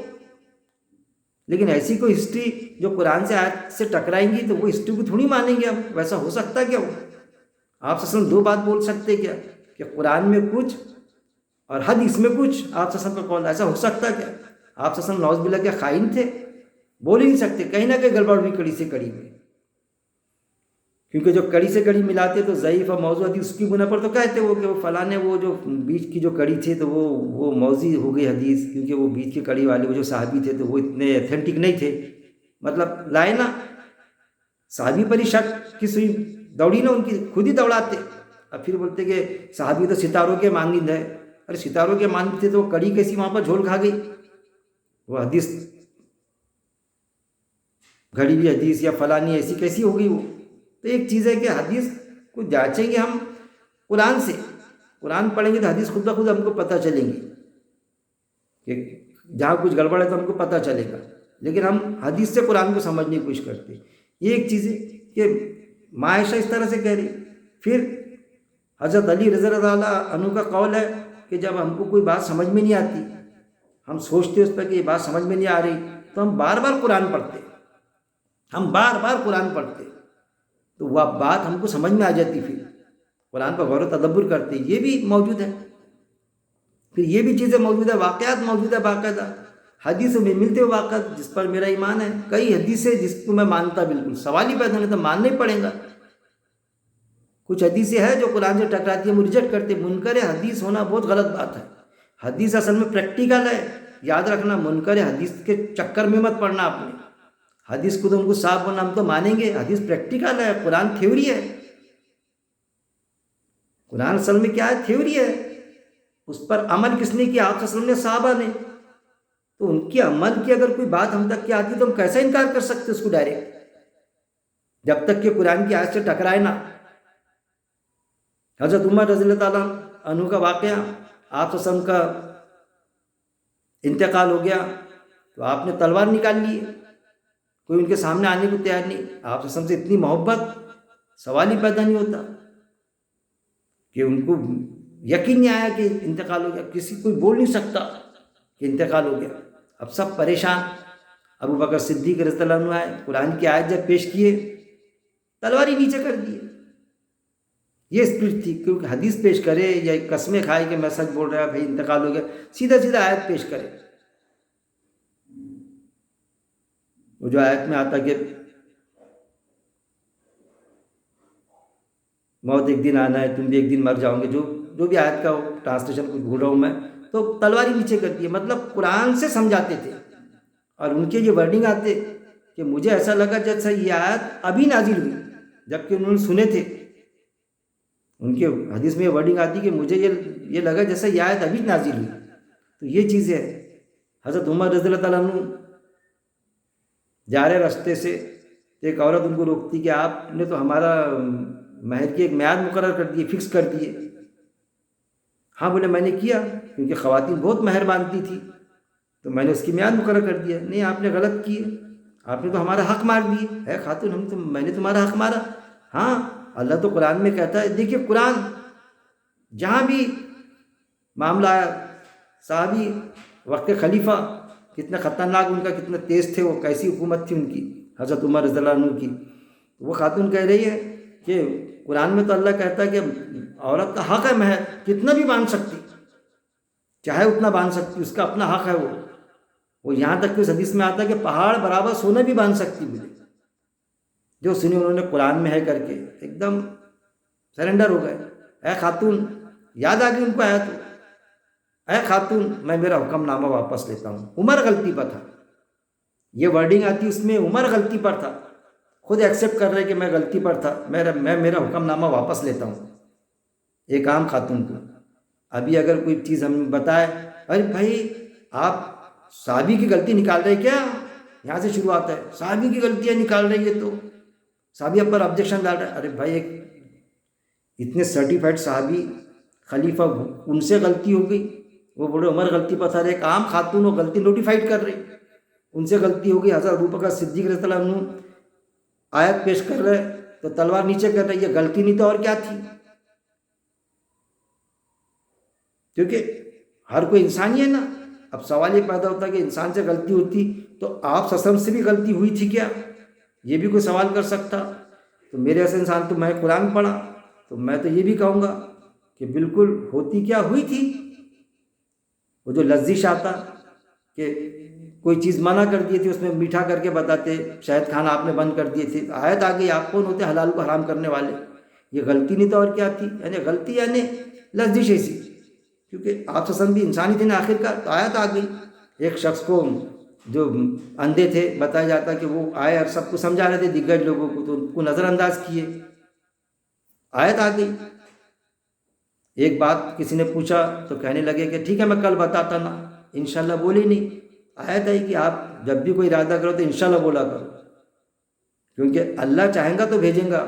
لیکن ایسی کوئی ہسٹری جو قرآن سے آیت سے ٹکرائیں گی تو وہ ہسٹری کو تھوڑی مانیں گے ہم، ویسا ہو سکتا ہے کیا؟ وہ آپ صلی اللہ علیہ وسلم 2 بات بول سکتے کیا کہ قرآن میں کچھ اور حدیث میں کچھ؟ آپ صلی اللہ علیہ وسلم کا قول ایسا ہو سکتا کیا؟ آپ صلی اللہ علیہ وسلم نعوذ باللہ کے خائن تھے؟ بول ہی نہیں سکتے، کہیں نہ کہیں گڑبڑ ہوئی کڑی سے کڑی میں، کیونکہ جو کڑی سے کڑی ملاتے تو ضعیف اور موضوع حدیث اس کی بنا پر تو کہتے وہ کہ وہ فلاں نے وہ جو بیچ کی جو کڑی تھی تو وہ موضوع ہو گئی حدیث، کیونکہ وہ بیچ کی کڑی والے وہ جو صحابی تھے تو وہ اتنے ایتھینٹک نہیں تھے، مطلب لائے نا صحابی پر ہی شک کی سوئی دوڑی نا، ان کی خود ہی دوڑاتے، اب پھر بولتے کہ صحابی تو ستاروں کے مانند ہے۔ ارے ستاروں کے مانند تھے تو وہ کڑی کیسی وہاں پر جھول کھا گئی؟ وہ حدیث گھڑی ہوئی حدیث یا فلانی ایسی کیسی ہو گئی وہ؟ تو ایک چیز ہے کہ حدیث کو جانچیں گے ہم قرآن سے، قرآن پڑھیں گے تو حدیث خود بخود ہم کو پتہ چلیں گی کہ جہاں کچھ گڑبڑ ہے تو ہم کو پتہ چلے گا، لیکن ہم حدیث سے قرآن کو سمجھنے کی کوشش کرتے۔ یہ ایک چیز ہے کہ ماں عائشہ اس طرح سے کہہ رہی۔ پھر حضرت علی رضی اللہ عنہ کا قول ہے کہ جب ہم کو کوئی بات سمجھ میں نہیں آتی، ہم سوچتے اس پر کہ یہ بات سمجھ میں نہیں آ رہی، تو ہم بار بار قرآن پڑھتے، ہم بار بار قرآن پڑھتے تو وہ بات ہم کو سمجھ میں آ جاتی، پھر قرآن پر غور و تدبر کرتے۔ یہ بھی موجود ہے، پھر یہ بھی چیزیں موجود ہے، واقعات موجود ہے، باقاعدہ حدیثوں میں ملتے ہوئے واقعات جس پر میرا ایمان ہے۔ کئی حدیثیں جس کو میں مانتا بالکل، سوال ہی پیدا نہیں، تو ماننا ہی پڑے گا۔ کچھ حدیثیں ہیں جو قرآن سے ٹکراتی ہیں، ہم ریجیکٹ کرتے۔ منکر حدیث ہونا بہت غلط بات ہے، حدیث اصل میں پریکٹیکل ہے، یاد رکھنا۔ منکر حدیث کے چکر میں مت پڑنا آپ نے، حدیث کو تو ہم کو صاف بولنا، ہم تو مانیں گے، حدیث پریکٹیکل ہے، قرآن تھیوری ہے۔ قرآن اصل میں کیا ہے؟ تھیوری ہے، اس پر عمل کس نے کیا؟ آپ صلی اللہ علیہ وسلم نے، صحابہ نے۔ تو ان کی عمل کی اگر کوئی بات ہم تک کی آتی تو ہم کیسا انکار کر سکتے اس کو ڈائریکٹ؟ جب تک کہ قرآن کی آیت سے ٹکرائے نا۔ حضرت عمر رضی اللہ تعالیٰ عنہ کا واقعہ، آپ صلی اللہ علیہ وسلم کا انتقال ہو گیا تو آپ نے تلوار نکال لی، کوئی ان کے سامنے آنے کو تیار نہیں۔ آپ صلی اللہ علیہ وسلم سے اتنی محبت، سوال ہی پیدا نہیں ہوتا کہ ان کو یقین نہیں آیا کہ انتقال ہو گیا۔ کسی کوئی بول نہیں سکتا کہ انتقال ہو گیا۔ اب سب پریشان۔ ابو بکر صدیق رضی اللہ عنہ آئے، قرآن کی آیت جب پیش کیے، تلوار ہی نیچے کر دیے۔ یہ اسپرٹ تھی، کیونکہ حدیث پیش کرے یا قسمیں کھائے کہ میں سچ بول رہا بھائی انتقال ہو گیا، سیدھا سیدھا آیت پیش کرے۔ وہ جو آیت میں آتا کہ موت ایک دن آنا ہے، تم بھی ایک دن مر جاؤ گے، جو بھی آیت کا ٹرانسلیشن کو بھول رہا ہوں میں، تو تلوار ہی نیچے کر دی۔ مطلب قرآن سے سمجھاتے تھے، اور ان کے یہ ورڈنگ آتے کہ مجھے ایسا لگا جیسا یہ آیت ابھی نازل ہوئی، جبکہ انہوں نے سنے تھے۔ ان کے حدیث میں یہ ورڈنگ آتی کہ مجھے یہ لگا جیسا یہ آیت ابھی نازل ہوئی۔ تو یہ چیز ہے۔ حضرت عمر رضی اللہ تعالیٰ عنہ جا رہے راستے سے، ایک عورت ان کو روکتی کہ آپ نے تو ہمارا مہر کی ایک میعاد مقرر کر دی، فکس کر دیے۔ ہاں بولے میں نے کیا، کیونکہ خواتین بہت مہر مانگتی تھی تو میں نے اس کی میعاد مقرر کر دیا۔ نہیں، آپ نے غلط کیے، آپ نے تو ہمارا حق مار دیے۔ ہے خاتون، میں نے تمہارا حق مارا؟ ہاں، اللہ تو قرآن میں کہتا ہے، دیکھیے قرآن جہاں بھی معاملہ آیا، صحابی وقت خلیفہ کتنے خطرناک، ان کا کتنا تیز تھے، وہ کیسی حکومت تھی ان کی، حضرت عمر رضی اللہ عنہ کی۔ وہ خاتون کہہ رہی ہے کہ قرآن میں تو اللہ کہتا ہے کہ عورت کا حق ہے مہر، کتنا بھی باندھ سکتی، چاہے اتنا باندھ سکتی، اس کا اپنا حق ہے۔ وہ یہاں تک کہ اس حدیث میں آتا ہے کہ پہاڑ برابر سونا بھی باندھ سکتی مجھے۔ جو سنی انہوں نے قرآن میں ہے کر کے ایک دم سرنڈر ہو گئے۔ اے خاتون، یاد آ گئی ان کو آیت، اے خاتون میں میرا حکم نامہ واپس لیتا ہوں۔ عمر غلطی پر تھا، یہ ورڈنگ آتی اس میں، عمر غلطی پر تھا، خود ایکسیپٹ کر رہے کہ میں غلطی پر تھا، میں میرا حکم نامہ واپس لیتا ہوں۔ ایک عام خاتون کو ابھی اگر کوئی چیز ہم بتائے، ارے بھائی آپ صحابی کی غلطی نکال رہے کیا، یہاں سے شروع آتا ہے، صحابی کی غلطیاں نکال رہی ہے، تو صحابی پر آبجیکشن ڈال رہا ہے۔ ارے بھائی، ایک اتنے سرٹیفائڈ صحابی خلیفہ، ان سے غلطی ہو گئی، وہ بڑے عمر غلطی پر تھا۔ ایک عام خاتون وہ غلطی نوٹیفائڈ کر رہی، ان سے غلطی ہو گئی۔ حضرت ابو بکر صدیق رضی اللہ عنہ آیت پیش کر رہے تو تلوار نیچے کر رہی ہے، غلطی نہیں تو اور کیا تھی؟ کیونکہ ہر کوئی انسان ہی ہے نا۔ اب سوال یہ پیدا ہوتا ہے کہ انسان سے غلطی ہوتی تو آپ سسم سے بھی غلطی ہوئی تھی کیا، یہ بھی کوئی سوال کر سکتا۔ تو میرے ایسے انسان، تو میں قرآن پڑھا تو میں تو یہ بھی کہوں گا کہ بالکل ہوتی کیا ہوئی تھی۔ وہ جو لذیذ آتا کہ کوئی چیز منع کر دی تھی، اس میں میٹھا کر کے بتاتے شہد کھانا آپ نے بند کر دیے تھے، آیت آ گئی، آپ کون ہوتے حلال کو حرام کرنے والے؟ یہ غلطی نہیں تو اور کیا تھی؟ یعنی غلطی یعنی لذیذ ایسی، کیونکہ آپ سسم بھی انسان ہی تھے نا آخر کا۔ تو آیت آ گئی، ایک شخص کو جو اندھے تھے بتایا جاتا کہ وہ آئے اور سب کو سمجھا رہے تھے دیگر لوگوں کو، تو ان کو نظر انداز کیے، آیت آ گئی۔ ایک بات کسی نے پوچھا تو کہنے لگے کہ ٹھیک ہے میں کل بتاتا نا، انشاءاللہ بولے نہیں۔ آیت ہے کہ آپ جب بھی کوئی ارادہ کرو تو انشاءاللہ بولا کرو، کیونکہ اللہ چاہیں گا تو بھیجیں گا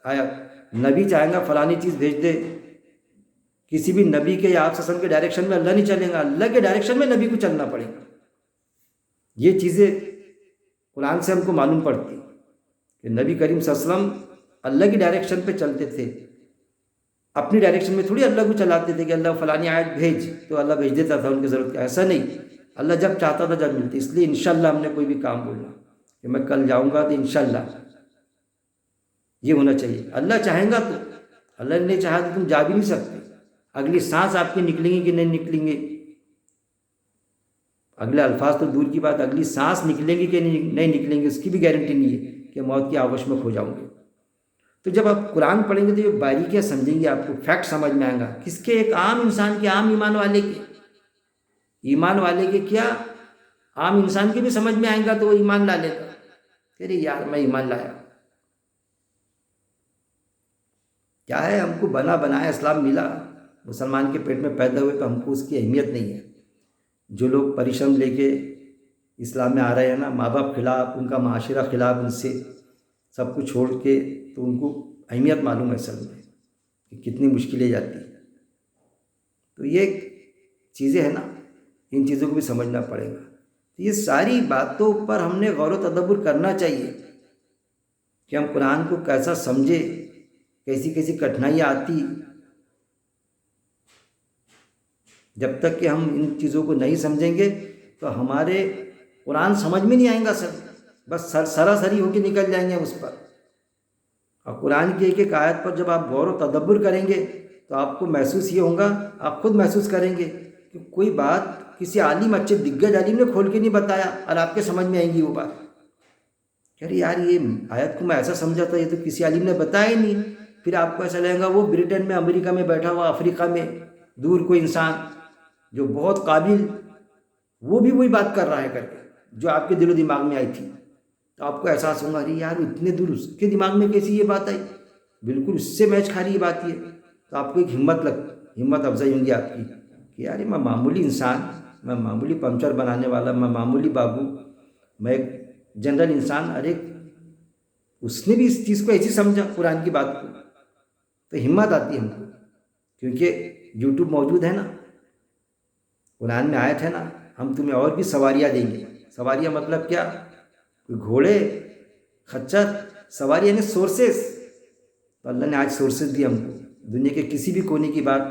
آیت، نبی چاہیں گا فلانی چیز بھیج دے، کسی بھی نبی کے یا آپ سسم کے ڈائریکشن میں اللہ نہیں چلے گا، اللہ کے ڈائریکشن میں نبی کو چلنا پڑے گا۔ یہ چیزیں قرآن سے ہم کو معلوم پڑتی کہ نبی کریم صلی اللہ علیہ وسلم اللہ کی ڈائریکشن پہ چلتے تھے، اپنی ڈائریکشن میں تھوڑی اللہ کو چلاتے تھے کہ اللہ فلانی آیت بھیج تو اللہ بھیج دیتا تھا ان کی ضرورت کا، ایسا نہیں، اللہ جب چاہتا تھا جب ملتی۔ اس لیے انشاءاللہ ہم نے کوئی بھی کام بولنا کہ میں کل جاؤں گا تو انشاءاللہ یہ ہونا چاہیے۔ اللہ چاہیں گا تو، اللہ نے نہیں چاہا تو تم جا بھی نہیں سکتے۔ اگلی سانس آپ کی نکلیں گی کہ نہیں نکلیں گے، اگلے الفاظ تو دور کی بات، اگلی سانس نکلیں گی کہ نہیں نکلیں گے، اس کی بھی گارنٹی نہیں ہے کہ موت کی آغوش میں کھو جاؤں گے۔ تو جب آپ قرآن پڑھیں گے تو یہ باریکیاں سمجھیں گے، آپ کو فیکٹ سمجھ میں آئے گا، کس کے، ایک عام انسان کے، عام ایمان والے کے، ایمان والے کے کیا، عام انسان کے بھی سمجھ میں آئے گا تو وہ ایمان لا لے گا، کہ یار میں ایمان لایا۔ کیا ہے، ہم کو بنا بنایا اسلام ملا، مسلمان کے پیٹ میں پیدا ہوئے تو ہم کو اس کی اہمیت نہیں ہے۔ جو لوگ پریشم لے کے اسلام میں آ رہے ہیں نا، ماں باپ خلاف، ان کا معاشرہ خلاف، ان سے سب کچھ چھوڑ کے، تو ان کو اہمیت معلوم ہے اصل میں کہ کتنی مشکلیں جاتی ہیں۔ تو یہ چیزیں ہیں نا، ان چیزوں کو بھی سمجھنا پڑے گا۔ یہ ساری باتوں پر ہم نے غور و تدبر کرنا چاہیے کہ ہم قرآن کو کیسا سمجھے، کیسی کیسی کٹھنائیاں آتی۔ جب تک کہ ہم ان چیزوں کو نہیں سمجھیں گے تو ہمارے قرآن سمجھ میں نہیں آئیں گا، بس سراسری ہو کے نکل جائیں گے اس پر۔ اور قرآن کی ایک ایک آیت پر جب آپ غور و تدبر کریں گے تو آپ کو محسوس یہ ہوگا، آپ خود محسوس کریں گے کہ کوئی بات کسی عالم، اچھے دگج عالم نے کھول کے نہیں بتایا اور آپ کے سمجھ میں آئیں گی وہ بات۔ کہ یار یہ آیت کو میں ایسا سمجھا تھا، یہ تو کسی عالم نے بتایا ہی نہیں۔ پھر آپ کو ایسا لگے گا وہ برٹن میں، امریکہ میں بیٹھا ہوا، افریقہ میں دور کوئی انسان جو بہت قابل، وہ بھی وہی بات کر رہا ہے کر کے جو آپ کے دل و دماغ میں آئی تھی۔ تو آپ کو احساس ہوگا، ارے یار اتنے دور اس کے دماغ میں کیسی یہ بات آئی، بالکل اس سے میچ کھا رہی یہ بات یہ۔ تو آپ کو ایک ہمت افزائی ہوگی آپ کی کہ یار میں معمولی انسان، میں معمولی پنچر بنانے والا، میں معمولی بابو، میں ایک جنرل انسان، ارے اس نے بھی اس چیز کو ایسی سمجھا قرآن کی بات کو۔ تو ہمت آتی ہے ہم کو، کیونکہ یوٹیوب موجود ہے نا، قرآن میں آیت ہے نا، ہم تمہیں اور بھی سواریاں دیں گے۔ سواریاں مطلب کیا؟ کوئی گھوڑے، خچر، سواری یعنی سورسز۔ تو اللہ نے آج سورسز دی ہم کو، دنیا کے کسی بھی کونے کی بات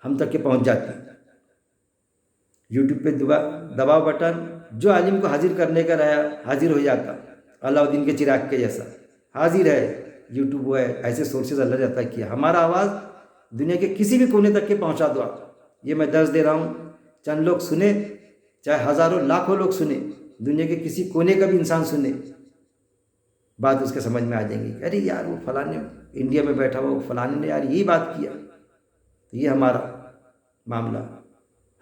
ہم تک کے پہنچ جاتی ہے۔ یوٹیوب پہ دباؤ بٹن، جو عالم کو حاضر کرنے کا رہا حاضر ہو جاتا، علاؤدین کے چراغ کے جیسا حاضر ہے یوٹیوب، وہ ہے۔ ایسے سورسز اللہ نے عطا کیا، ہمارا آواز دنیا کے کسی بھی کونے تک کے پہنچا دو آپ۔ یہ میں درس دے رہا ہوں، چند لوگ سنیں، چاہے ہزاروں لاکھوں لوگ سنیں، دنیا کے کسی کونے کا بھی انسان سنے، بات اس کے سمجھ میں آ جائیں گی کہ ارے یار وہ فلاں نے انڈیا میں بیٹھا ہوا، وہ فلاں نے یار یہی بات کیا۔ تو یہ ہمارا معاملہ،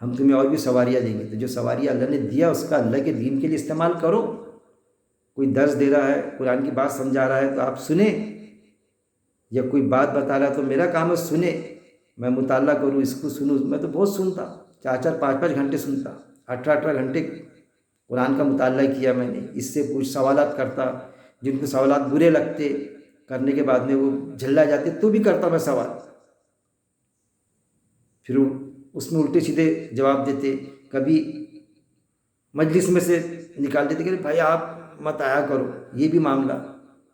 ہم تمہیں اور بھی سواریاں دیں گے۔ تو جو سواریاں اللہ نے دیا اس کا اللہ کے دین کے لیے استعمال کرو۔ کوئی درس دے رہا ہے، قرآن کی بات سمجھا رہا ہے تو آپ سنیں، یا کوئی بات بتا رہا ہے تو میرا کام ہے سنیں، میں مطالعہ کروں، اس کو سنوں۔ میں تو بہت سنتا، 4 5 گھنٹے سنتا، 18 گھنٹے قرآن کا مطالعہ کیا میں نے۔ اس سے کچھ سوالات کرتا، جن کو سوالات برے لگتے، کرنے کے بعد میں وہ جھلا جاتے تو بھی کرتا میں سوال، پھر اس میں الٹے سیدھے جواب دیتے، کبھی مجلس میں سے نکال دیتے کہ بھائی آپ مت آیا کرو۔ یہ بھی معاملہ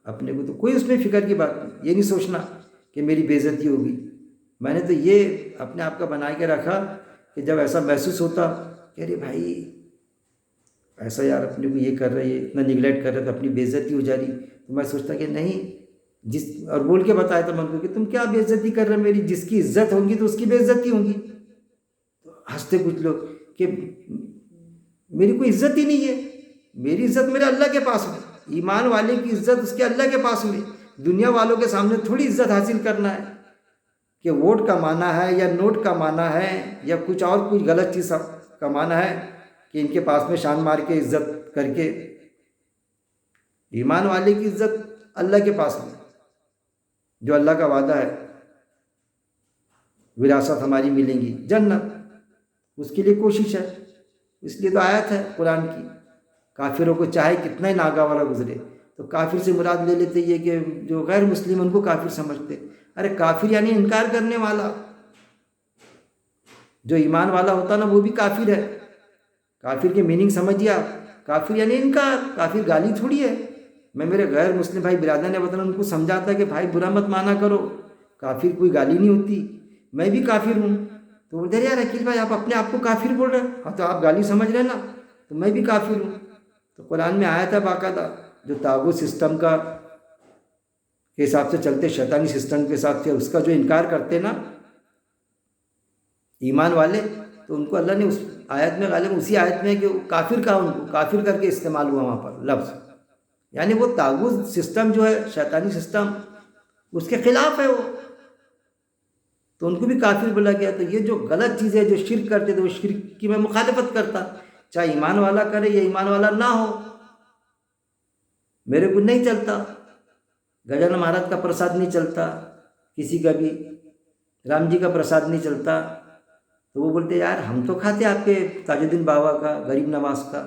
اپنے کو، تو کوئی اس میں فکر کی بات نہیں، یہ نہیں سوچنا کہ میری بے عزتی ہوگی۔ میں نے تو یہ اپنے آپ کا بنا کے رکھا کہ جب ایسا محسوس ہوتا کہ ارے بھائی ایسا یار اپنے کو یہ کر رہے ہیں، اتنا نگلیکٹ کر رہے تو اپنی بے عزتی ہو جا رہی، تو میں سوچتا کہ نہیں، اور بول کے بتایا تھا من کو کہ تم کیا بے عزتی کر رہے میری، جس کی عزت ہوگی تو اس کی بے عزتی ہوگی۔ تو ہنستے کچھ لوگ کہ میری کوئی عزت ہی نہیں ہے، میری عزت میرے اللہ کے پاس میں، ایمان والے کی عزت اس کے اللہ کے پاس میں، دنیا والوں کے سامنے تھوڑی عزت حاصل کرنا ہے کہ ووٹ کمانا ہے یا نوٹ کمانا ہے یا کچھ اور کوئی غلط چیز کمانا ہے کہ ان کے پاس میں شان مار کے عزت کر کے۔ ایمان والے کی عزت اللہ کے پاس میں، جو اللہ کا وعدہ ہے وراثت ہماری ملیں گی جنت، اس کے لیے کوشش ہے۔ اس لیے تو آیت ہے قرآن کی، کافروں کو چاہے کتنا ہی ناگوارا گزرے، تو کافر سے مراد لے لیتے یہ کہ جو غیر مسلم ان کو کافر سمجھتے۔ ارے کافر یعنی انکار کرنے والا، جو ایمان والا ہوتا نا وہ بھی کافر ہے۔ کافر کے میننگ سمجھیے آپ، کافر یعنی انکار، کافر گالی تھوڑی ہے۔ میں میرے غیر مسلم بھائی برادر نے بتانا، ان کو سمجھاتا کہ بھائی برا مت مانا کرو، کافر کوئی گالی نہیں ہوتی، میں بھی کافر ہوں۔ تو ادھر یار عقیل بھائی آپ اپنے آپ کو کافر بول رہے ہیں، ہاں تو آپ گالی سمجھ رہے ہیں نا، تو میں بھی کافر ہوں۔ تو قرآن میں آیا تھا باقاعدہ، جو طاغوت سسٹم کا کے حساب سے چلتے، شیطانی سسٹم کے حساب سے اس کا جو انکار کرتے نا ایمان والے، تو ان کو اللہ نے اس آیت میں، غالب اسی آیت میں کہ کافر کا، ان کو کافر کر کے استعمال ہوا وہاں پر لفظ، یعنی وہ طاغوت سسٹم جو ہے شیطانی سسٹم اس کے خلاف ہے وہ، تو ان کو بھی کافر بولا گیا۔ تو یہ جو غلط چیز ہے جو شرک کرتے تھے، وہ شرک کی میں مخالفت کرتا، چاہے ایمان والا کرے یا ایمان والا نہ ہو، میرے کو نہیں چلتا۔ گجن مہاراج کا پرساد نہیں چلتا، کسی کا بھی رام جی کا پرساد نہیں چلتا، تو وہ بولتے یار ہم تو کھاتے آپ کے تاج الدین بابا کا، غریب نواز کا،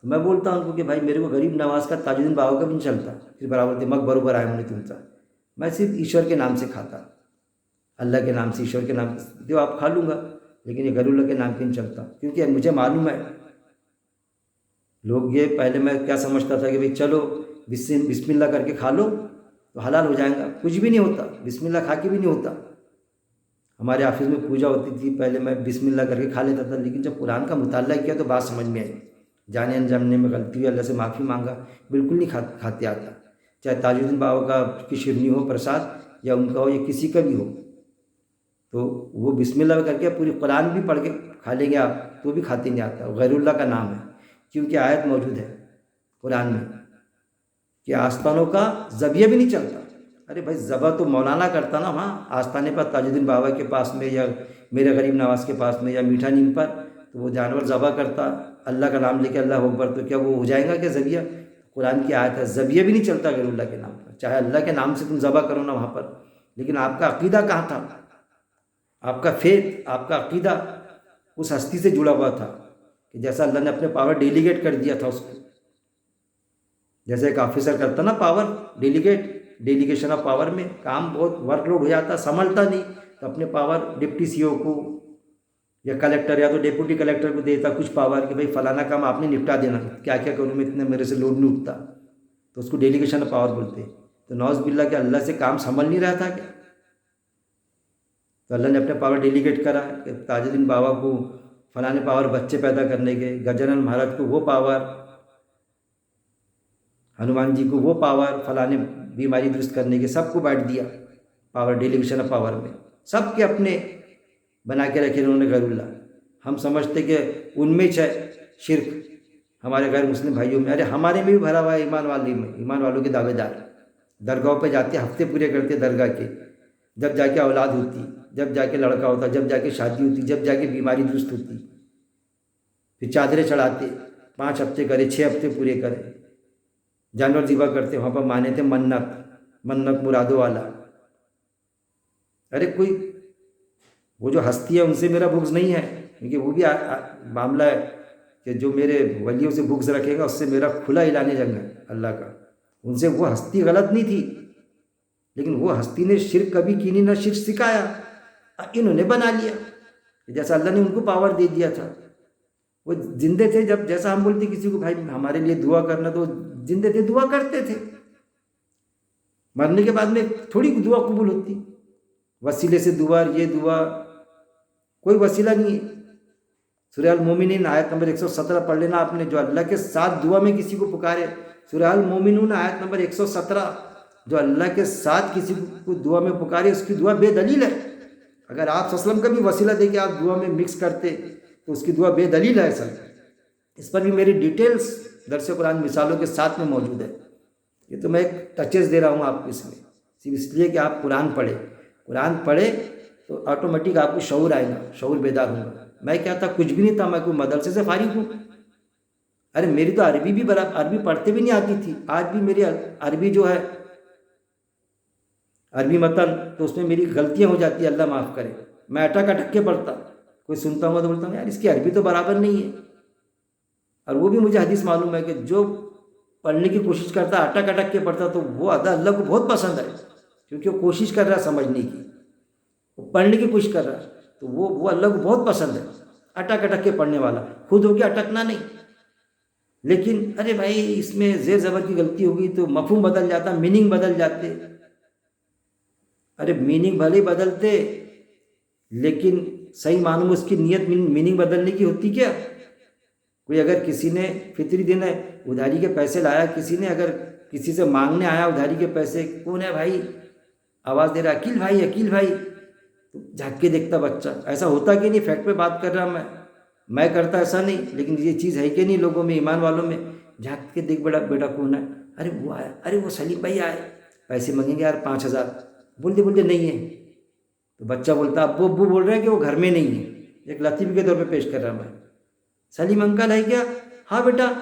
تو میں بولتا ہوں ان کو کہ بھائی میرے کو غریب نواز کا تاج الدین بابا کا بھی نہیں چلتا، پھر برابر دماغ بروبر آئے ہونے تم کا، میں صرف ایشور کے نام سے کھاتا، اللہ کے نام سے، ایشور کے نام سے جو آپ کھا لوں گا، لیکن یہ غیر اللہ کے نام کے نہیں چلتا، کیونکہ مجھے معلوم ہے لوگ یہ پہلے میں کیا سمجھتا تھا کہ بھائی چلو بسم اللہ کر کے کھا لو تو حلال ہو جائیں گا، کچھ بھی نہیں ہوتا، بسم اللہ کھا کے بھی نہیں ہوتا۔ ہمارے آفس میں پوجا ہوتی تھی، پہلے میں بسم اللہ کر کے کھا لیتا تھا، لیکن جب قرآن کا مطالعہ کیا تو بات سمجھ میں آئی، جانے انجانے میں غلطی ہوئی، اللہ سے معافی مانگا، بالکل نہیں کھاتے آتا، چاہے تاج الدین بابا کا کی شیرنی ہو پرساد یا ان کا ہو یا کسی کا بھی ہو، تو وہ بسم اللہ کر کے پوری قرآن بھی پڑھ کے کھا لیں گے آپ تو بھی کھاتے نہیں آتا، غیر اللہ کا نام ہے، کیونکہ آیت موجود ہے قرآن میں کہ آستانوں کا ذبیحہ بھی نہیں چلتا۔ ارے بھائی ذبح تو مولانا کرتا نا وہاں آستانے پر تاج الدین بابا کے پاس میں یا میرے غریب نواز کے پاس میں یا میٹھا نیم پر، تو وہ جانور ذبح کرتا اللہ کا نام لے کے اللہ اکبر، تو کیا وہ ہو جائے گا کہ ذبیحہ؟ قرآن کی آیت ہے ذبیحہ بھی نہیں چلتا غیر اللہ کے نام پر، چاہے اللہ کے نام سے تم ذبح کرو نا وہاں پر، لیکن آپ کا عقیدہ کہاں تھا؟ آپ کا فیتھ، آپ کا عقیدہ اس ہستی سے جڑا ہوا تھا کہ جیسا اللہ نے اپنے پاور ڈیلیگیٹ کر دیا تھا اس کو، جیسے ایک آفیسر کرتا نا پاور ڈیلیگیشن آف پاور میں کام بہت ورک لوڈ ہو جاتا، سنبھلتا نہیں، تو اپنے پاور ڈپٹی سی او کو یا کلیکٹر یا تو ڈیپوٹی کلیکٹر کو دیتا کچھ پاور کہ بھائی فلانا کام آپ نے نپٹا دینا، کیا کیا کروں میں، اتنے میرے سے لوڈ نہیں اٹھتا، تو اس کو ڈیلیگیشن آف پاور بولتے ہیں۔ تو نعوذ باللہ کہ اللہ سے کام سنبھل نہیں رہا تھا کیا؟ تو اللہ نے اپنے پاور ڈیلیگیٹ کرا کہ تاج الدین بابا کو فلانے پاور بچے پیدا کرنے کے، گجانند مہاراج کو وہ پاور، ہنومان جی کو وہ پاور، فلانے بیماری درست کرنے کے، سب کو بانٹ دیا پاور ڈیلیگیشن آف پاور میں، سب کے اپنے بنا کے رکھے انہوں نے غیر اللہ۔ ہم سمجھتے کہ ان میں شرک ہمارے غیر مسلم بھائیوں میں، ارے ہمارے میں بھی بھرا ہوا ہے ایمان والوں کے دعوے دار، درگاہوں پہ جاتے ہفتے پورے کرتے درگاہ کے، جب جا کے اولاد ہوتی، جب جا کے لڑکا ہوتا، جب جا کے شادی ہوتی، جب جا کے بیماری درست ہوتی، پھر چادریں چڑھاتے، 5 ہفتے کرے، 6 ہفتے پورے کرے، جانور ذبح کرتے، وہاں پر مانے تھے منت مرادوں والا۔ ارے کوئی وہ جو ہستی ہے ان سے میرا بغض نہیں ہے، کیونکہ وہ بھی معاملہ ہے کہ جو میرے ولیوں سے بغض رکھے گا اس سے میرا کھلا اعلان جنگ ہے اللہ کا، ان سے وہ ہستی غلط نہیں تھی، لیکن وہ ہستی نے شرک کبھی کی نہیں، نہ شرک سکھایا، انہوں نے بنا لیا، جیسا اللہ نے ان کو پاور دے دیا تھا۔ وہ زندے تھے جب، جیسا ہم بولتے کسی کو بھائی ہمارے لیے دعا کرنا، تو زندے تھے دعا کرتے تھے، مرنے کے بعد میں تھوڑی دعا قبول ہوتی، وسیلے سے دعا، یہ دعا کوئی وسیلہ نہیں ہے۔ سورہ المومنین آیت نمبر 117 پڑھ لینا آپ نے، جو اللہ کے ساتھ دعا میں کسی کو پکارے، سورہ المومنون آیت نمبر 117، جو اللہ کے ساتھ کسی کو دعا میں پکارے اس کی دعا بے دلیل ہے۔ اگر آپ صلی اللہ علیہ وسلم کا بھی وسیلہ دے کے آپ دعا میں مکس کرتے تو اس کی دعا بے دلیل ہے اصل۔ اس پر بھی میری ڈیٹیلز درس قرآن مثالوں کے ساتھ میں موجود ہے، یہ تو میں ایک ٹچز دے رہا ہوں آپ کو اس میں، صرف اس لیے کہ آپ قرآن پڑھیں تو آٹومیٹک آپ کو شعور آئے گا، شعور بیدار ہوگا۔ میں کیا تھا، کچھ بھی نہیں تھا، میں کوئی مدرسے سے فارغ ہوں، ارے میری تو عربی بھی عربی پڑھتے بھی نہیں آتی تھی، آج بھی میری عربی جو ہے عربی متن تو اس میں میری غلطیاں ہو جاتی ہیں، اللہ معاف کرے، میں اٹک کے پڑھتا، کوئی سنتا ہوں تو بولتا ہوں یار اس کی عربی تو برابر نہیں ہے، اور وہ بھی مجھے حدیث معلوم ہے کہ جو پڑھنے کی کوشش کرتا اٹک کے پڑھتا تو وہ اللہ کو بہت پسند ہے، کیونکہ وہ کوشش کر رہا ہے سمجھنے کی، وہ پڑھنے کی کوشش کر رہا ہے، تو وہ اللہ کو بہت پسند ہے، اٹک کے پڑھنے والا، خود ہو کے اٹکنا نہیں۔ لیکن ارے بھائی اس میں زیر زبر کی غلطی ہوگی تو مفہوم بدل جاتا، میننگ بدل جاتے، ارے میننگ بھلے بدلتے لیکن صحیح معلوم اس کی نیت میننگ بدلنے کی ہوتی کیا؟ کوئی اگر کسی نے فطری دن ہے ادھاری کے پیسے لایا، کسی نے اگر کسی سے مانگنے آیا ادھاری کے پیسے، کون ہے بھائی، آواز دے رہا عقیل بھائی، تو جھانک کے دیکھتا بچہ، ایسا ہوتا کہ نہیں، فیکٹ پہ بات کر رہا میں کرتا ایسا نہیں، لیکن یہ چیز ہے کہ نہیں لوگوں میں، ایمان والوں میں، جھانک کے دیکھ بیٹا کون ہے، ارے وہ آیا، ارے وہ سلیم بھائی آئے، پیسے مانگیں گے یار 5000، بولتے نہیں ہے، تو بچہ بولتا ابو بول رہے ہیں کہ وہ گھر میں نہیں ہے، ایک لطیفے کے طور پہ پیش کر رہا میں، سلیم انکل ہے کیا؟ ہاں بیٹا،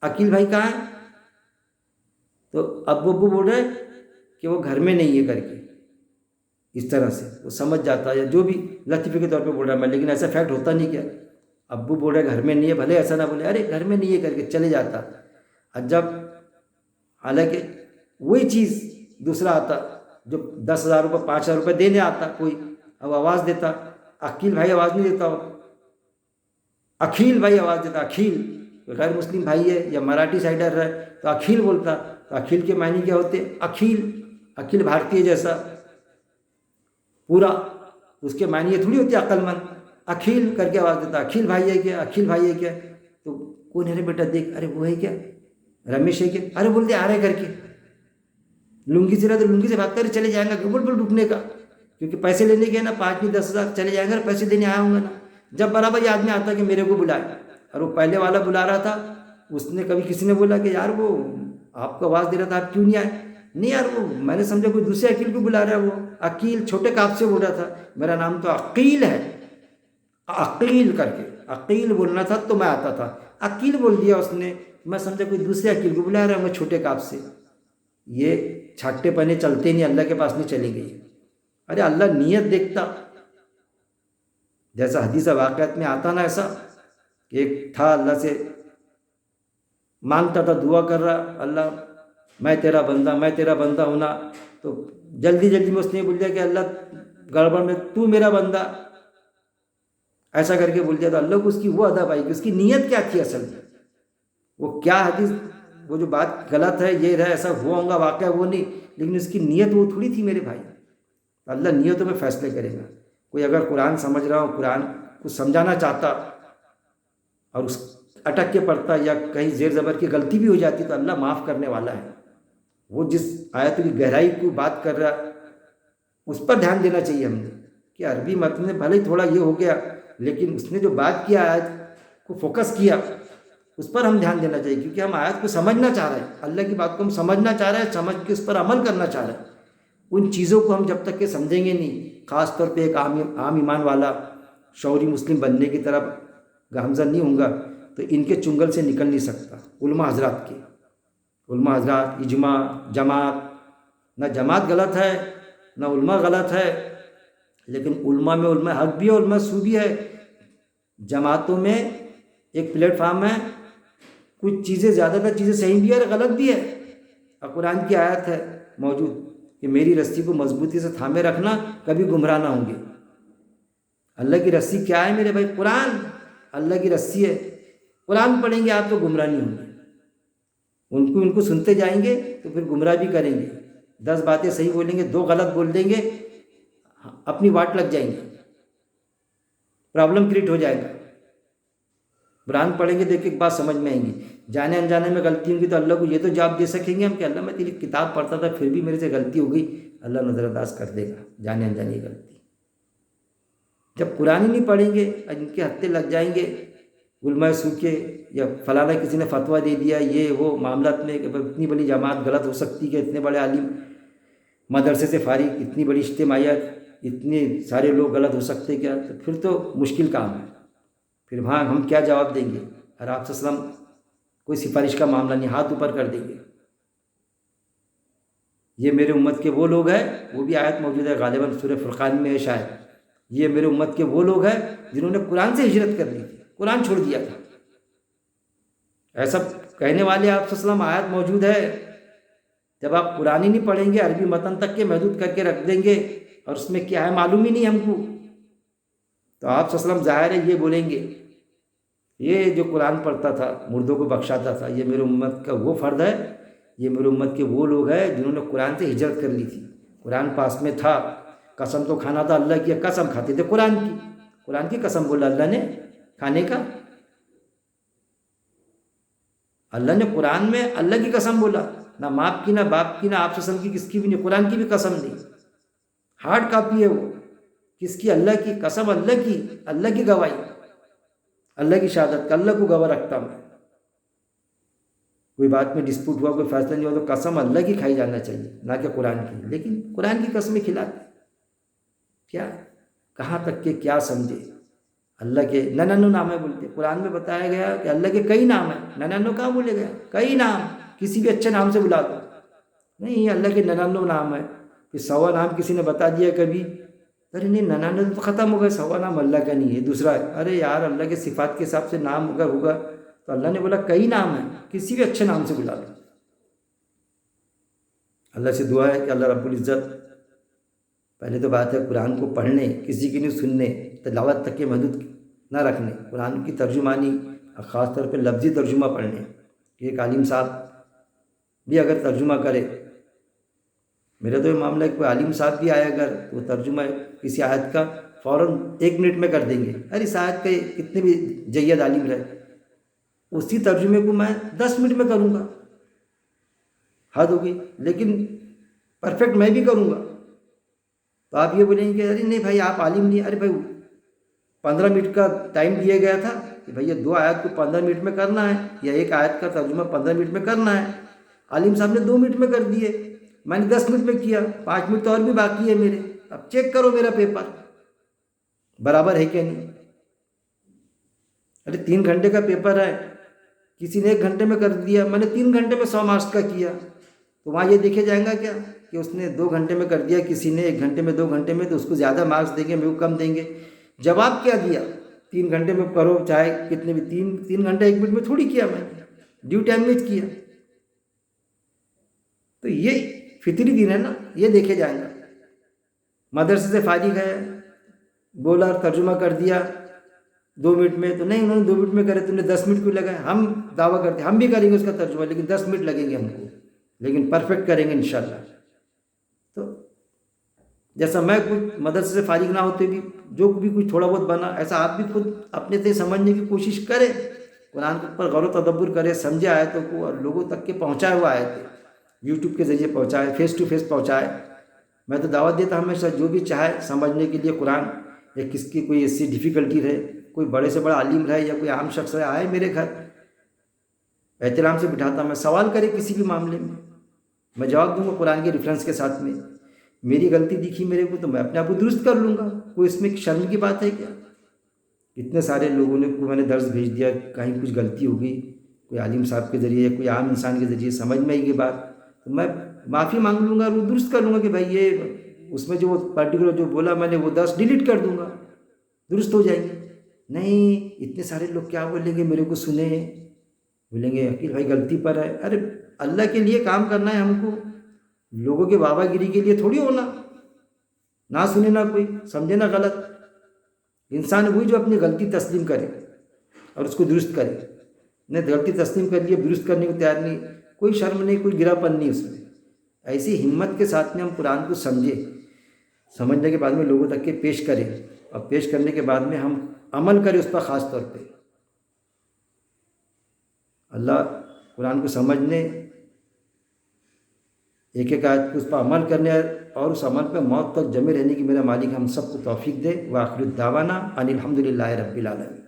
عقیل بھائی کہاں ہے؟ تو ابو بول رہے ہیں کہ وہ گھر میں نہیں ہے کر کے، اس طرح سے وہ سمجھ جاتا ہے، جو بھی لطیفے کے طور پہ بول رہا ہے میں، لیکن ایسا فیکٹ ہوتا نہیں کیا، ابو بول رہے گھر میں نہیں ہے، بھلے ایسا نہ بولے، ارے گھر میں نہیں ہے کر کے چلے جاتا. اور جب حالانکہ وہی چیز دوسرا آتا جو 10,000 روپے 5,000 روپے دینے آتا کوئی، اب آواز دیتا، عقیل بھائی آواز نہیں دیتا ہو، اکھیل بھائی آواز دیتا، اکھیل غیر مسلم بھائی ہے یا مراٹھی سائڈر ہے تو اکھیل بولتا. تو اکھیل کے معنی کیا ہوتے؟ اکھیل بھارتیہ جیسا پورا، اس کے معنی یہ تھوڑی ہوتی عقل مند. اکھیل کر کے آواز دیتا، اکھیل بھائی ہے کیا، اکھیل بھائی ہے کیا. تو کون ہے رے بیٹا دیکھ، ارے وہ ہے کیا، رمیش ہے کیا، ارے بولتے آ رہے کر کے، لنگی سے رہا تو لنگی سے بھاگ کر چلے جائیں گا، بول ڈوبنے کا، کیونکہ پیسے لینے گئے نا 5,000 10,000 چلے جائیں گے، پیسے دینے آیا ہوں گا نا. جب برابر یہ آدمی آتا کہ میرے کو بلائے، اور وہ پہلے والا بلا رہا تھا، اس نے کبھی کسی نے بولا کہ یار وہ آپ کو آواز دے رہا تھا آپ کیوں نہیں آئے؟ نہیں یار وہ میں نے سمجھا کوئی دوسرے عقیل کو بلا رہا ہے، وہ عقیل چھوٹے کاف سے بول رہا تھا، میرا نام تو عقیل ہے، عقیل کر کے عقیل بولنا تھا تو میں آتا تھا، عقیل بول دیا اس نے، میں سمجھا کوئی دوسرے عقیل کو بلا رہا ہے، میں چھوٹے کاف سے. یہ چھاٹے پنے چلتے نہیں، اللہ کے پاس نہیں چلے گئی. ارے اللہ نیت دیکھتا، جیسا حدیث واقعات میں آتا نا، ایسا ایک تھا اللہ سے مانگتا تھا، دعا کر رہا، اللہ میں تیرا بندہ ہونا، تو جلدی میں اس نے بول دیا کہ اللہ گڑبڑ میں تو میرا بندہ، ایسا کر کے بول دیا. تو اللہ کو اس کی وہ ادا پائی کہ اس کی نیت کیا تھی اصل میں، وہ کیا حدیث، وہ جو بات غلط ہے یہ رہا، ایسا ہوا ہوگا واقعہ وہ نہیں، لیکن اس کی نیت وہ تھوڑی تھی میرے بھائی. اللہ نیتوں میں فیصلے کرے گا. کوئی اگر قرآن سمجھ رہا ہو، قرآن کو سمجھانا چاہتا اور اس اٹک کے پڑھتا یا کہیں زیر زبر کی غلطی بھی ہو جاتی تو اللہ معاف کرنے والا ہے. وہ جس آیت کی گہرائی کو بات کر رہا اس پر دھیان دینا چاہیے ہم نے، کہ عربی متن میں بھلے تھوڑا یہ ہو گیا لیکن اس نے جو بات کیا آیت کو فوکس کیا اس پر ہم دھیان دینا چاہیے، کیونکہ ہم آیت کو سمجھنا چاہ رہے ہیں، اللہ کی بات کو ہم سمجھنا چاہ رہے ہیں، سمجھ کے اس پر عمل کرنا چاہ رہے ہیں. ان چیزوں کو ہم جب تک کہ سمجھیں گے نہیں، خاص طور پہ ایک عام ایمان والا شعوری مسلم بننے کی طرف گامزن نہیں ہوں گا تو ان کے چنگل سے نکل نہیں سکتا. علماء حضرات اجماع جماعت، نہ جماعت غلط ہے نہ علماء غلط ہے، لیکن علماء میں علماء حق بھی ہے، علماء سو بھی ہے. جماعتوں میں ایک پلیٹ فارم ہے، کچھ چیزیں زیادہ تر چیزیں صحیح بھی ہے اور غلط بھی ہے. اور قرآن کی آیت ہے موجود کہ میری رسی کو مضبوطی سے تھامے رکھنا، کبھی گمراہ نہ ہوں گے. اللہ کی رسی کیا ہے میرے بھائی؟ قرآن اللہ کی رسی ہے. قرآن پڑھیں گے آپ تو گمراہ نہیں ہوں گے، ان کو سنتے جائیں گے تو پھر گمراہ بھی کریں گے. 10 باتیں صحیح بولیں گے، 2 غلط بول دیں گے، اپنی واٹ لگ جائیں گے، پرابلم کریٹ ہو جائے گا. قرآن پڑھیں گے دیکھ کے ایک بات سمجھ میں آئیں گی، جانے انجانے میں غلطی ہوگی تو اللہ کو یہ تو جواب دے سکیں گے ہم کہ اللہ میں تیری کتاب پڑھتا تھا پھر بھی میرے سے غلطی ہو گئی، اللہ نظر انداز کر دے گا جانے انجانے کی غلطی. جب قرآن ہی نہیں پڑھیں گے، ان کے ہتھے لگ جائیں گے علماء سو کے، یا فلانا کسی نے فتویٰ دے دیا یہ وہ معاملات میں کہ اتنی بڑی جماعت غلط ہو سکتی کہ اتنے بڑے عالم مدرسے سے فارغ، اتنی بڑی اجتماعیت، اتنے سارے لوگ غلط ہو سکتے کیا، تو پھر تو مشکل کام ہے. پھر وہاں ہم کیا جواب دیں گے؟ اور آپ صلی اللہ علیہ وسلم کوئی سفارش کا معاملہ نہیں، ہاتھ اوپر کر دیں گے. یہ میرے امت کے وہ لوگ ہیں، وہ بھی آیت موجود ہے غالباً سورہ فرقان میں ہے شاید، یہ میرے امت کے وہ لوگ ہیں جنہوں نے قرآن سے ہجرت کر لی تھی، قرآن چھوڑ دیا تھا. ایسا کہنے والے آپ صلی اللہ علیہ وسلم آیت موجود ہے، جب آپ قرآن ہی نہیں پڑھیں گے، عربی متن تک کے محدود کر کے رکھ دیں گے اور اس میں کیا ہے معلوم ہی نہیں ہم کو، تو آپ صلی اللہ علیہ وسلم ظاہر ہے یہ بولیں گے یہ جو قرآن پڑھتا تھا مردوں کو بخشاتا تھا یہ میرے امت کا وہ فرد ہے، یہ میرے امت کے وہ لوگ ہیں جنہوں نے قرآن سے ہجرت کر لی تھی. قرآن پاس میں تھا، قسم تو کھانا تھا اللہ کی، قسم کھاتے تھے قرآن کی قسم بولا اللہ نے کھانے کا. اللہ نے قرآن میں اللہ کی قسم بولا، نہ ماں کی نہ باپ کی نہ آپ سے کی کس کی بھی نہیں، قرآن کی بھی قسم نہیں، ہارڈ کاپی ہے وہ. کس کی؟ اللہ کی قسم، اللہ کی گواہی، اللہ کی شہادت کا اللہ کو گواہ رکھتا میں. کوئی بات میں ڈسپوٹ ہوا، کوئی فیصلہ نہیں ہوا تو قسم اللہ کی کھائی جانا چاہیے نہ کہ قرآن کی. لیکن قرآن کی قسمیں کھلاتے کیا، کہاں تک کہ کیا سمجھے. اللہ کے ننانو نام ہے بولتے، قرآن میں بتایا گیا کہ اللہ کے کئی نام ہیں، ننانو کہاں بولے گیا، کئی نام، کسی بھی اچھے نام سے بلا دو نہیں، اللہ کے ننانو نام ہے. پھر 100 نام کسی نے بتا دیا کبھی ارے نہیں 99 تو ختم ہو گئے، 100واں نام اللہ کا نہیں ہے، دوسرا ہے۔ ارے یار اللہ کے صفات کے حساب سے نام اگر ہوگا تو اللہ نے بولا کئی نام ہیں، کسی بھی اچھے نام سے بلا لو۔ اللہ سے دعا ہے کہ اللہ رب العزت، پہلے تو بات ہے قرآن کو پڑھنے، کسی کی نہیں سننے، تلاوت تک کے محدود نہ رکھنے، قرآن کی ترجمانی اور خاص طور پہ لفظی ترجمہ پڑھنے۔ ایک عالم صاحب بھی اگر ترجمہ کرے، میرا تو یہ معاملہ ہے کہ کوئی عالم صاحب بھی آئے اگر تو وہ ترجمہ کسی آیت کا فوراً 1 منٹ میں کر دیں گے، ارے اس آیت کے کتنے بھی جید عالم رہے، اسی ترجمے کو میں 10 منٹ میں کروں گا، حد ہوگی، لیکن پرفیکٹ میں بھی کروں گا۔ تو آپ یہ بولیں گے ارے نہیں بھائی آپ عالم نہیں، ارے بھائی 15 منٹ کا ٹائم دیا گیا تھا کہ بھئی یہ 2 آیت کو 15 منٹ میں کرنا ہے، یا ایک آیت کا ترجمہ 15 منٹ میں کرنا ہے، عالم صاحب نے 2 منٹ میں کر دیے، میں نے 10 منٹ میں کیا، 5 منٹ تو اور بھی باقی ہے میرے، اب چیک کرو میرا پیپر برابر ہے کہ نہیں۔ ارے 3 گھنٹے کا پیپر ہے، کسی نے 1 گھنٹے میں کر دیا، میں نے 3 گھنٹے میں 100 مارکس کا کیا، تو وہاں یہ دیکھے جائیں گا کیا کہ اس نے 2 گھنٹے میں کر دیا، کسی نے 1 گھنٹے میں 2 گھنٹے میں، تو اس کو زیادہ مارکس دیں گے، میرے کو کم دیں گے۔ جواب کیا دیا، 3 گھنٹے میں کرو چاہے کتنے بھی، 3 گھنٹے 1 منٹ میں تھوڑی کیا، میں نے ڈیو ٹائم میں کیا۔ تو یہ فطری دین ہے نا، یہ دیکھے جائیں گا۔ مدرسے سے فارغ ہے، بولا اور ترجمہ کر دیا 2 منٹ میں، تو نہیں انہوں نے 2 منٹ میں کرے، تم نے 10 منٹ کیوں لگائے؟ ہم دعویٰ کرتے ہیں ہم بھی کریں گے اس کا ترجمہ، لیکن 10 منٹ لگیں گے ہم کو، لیکن پرفیکٹ کریں گے انشاءاللہ۔ تو جیسا میں کچھ مدرسے سے فارغ نہ ہوتے بھی جو بھی کچھ تھوڑا بہت بنا، ایسا آپ بھی خود اپنے سے سمجھنے کی کوشش کریں، قرآن کے اوپر غور و تدبر کرے، سمجھے آیتوں کو، اور لوگوں تک کے پہنچائے ہوا آیتیں، یوٹیوب کے ذریعے پہنچائے، فیس ٹو فیس پہنچائے۔ میں تو دعوت دیتا ہوں ہمیشہ جو بھی چاہے سمجھنے کے لیے قرآن، یا کس کی کوئی ایسی ڈیفیکلٹی رہے، کوئی بڑے سے بڑا عالم رہے یا کوئی عام شخص رہے، آئے میرے گھر، احترام سے بٹھاتا ہوں میں، سوال کرے کسی بھی معاملے میں جواب دوں گا قرآن کے ریفرنس کے ساتھ میں۔ میری غلطی دکھی میرے کو تو میں اپنے آپ کو درست کر لوں گا، کوئی اس میں شرم کی بات ہے کیا؟ اتنے سارے لوگوں نے کو میں نے درس بھیج دیا، کہیں کچھ غلطی ہو گئی، کوئی عالم صاحب کے ذریعے یا کوئی عام انسان کے ذریعے سمجھ میں آئی یہ بات، تو میں معافی مانگ لوں گا اور وہ درست کر لوں گا کہ بھائی یہ اس میں جو پرٹیکولر جو بولا میں نے وہ درس ڈیلیٹ کر دوں گا، درست ہو جائیں گے۔ نہیں اتنے سارے لوگ کیا بولیں گے میرے کو سنے، بولیں گے عقیل بھائی غلطی پر ہے، ارے اللہ کے لیے کام کرنا ہے ہم کو، لوگوں کے بابا گیری کے لیے تھوڑی ہونا، نہ سنے نہ کوئی سمجھے نہ غلط۔ انسان وہی جو اپنی غلطی تسلیم کرے اور اس کو درست کرے، نہیں غلطی تسلیم کر لیے درست کرنے کو تیار نہیں، کوئی شرم نہیں، کوئی گرا پن نہیں اس میں۔ ایسی ہمت کے ساتھ میں ہم قرآن کو سمجھنے کے بعد میں لوگوں تک کے پیش کریں، اور پیش کرنے کے بعد میں ہم عمل کریں اس پر، خاص طور پہ اللہ قرآن کو سمجھنے، ایک ایک آیت کو اس پر عمل کرنے اور اس عمل پہ موت تک جمے رہنے کی میرا مالک ہم سب کو توفیق دے۔ وآخر الدعوانا ان الحمد للہ رب العالمین۔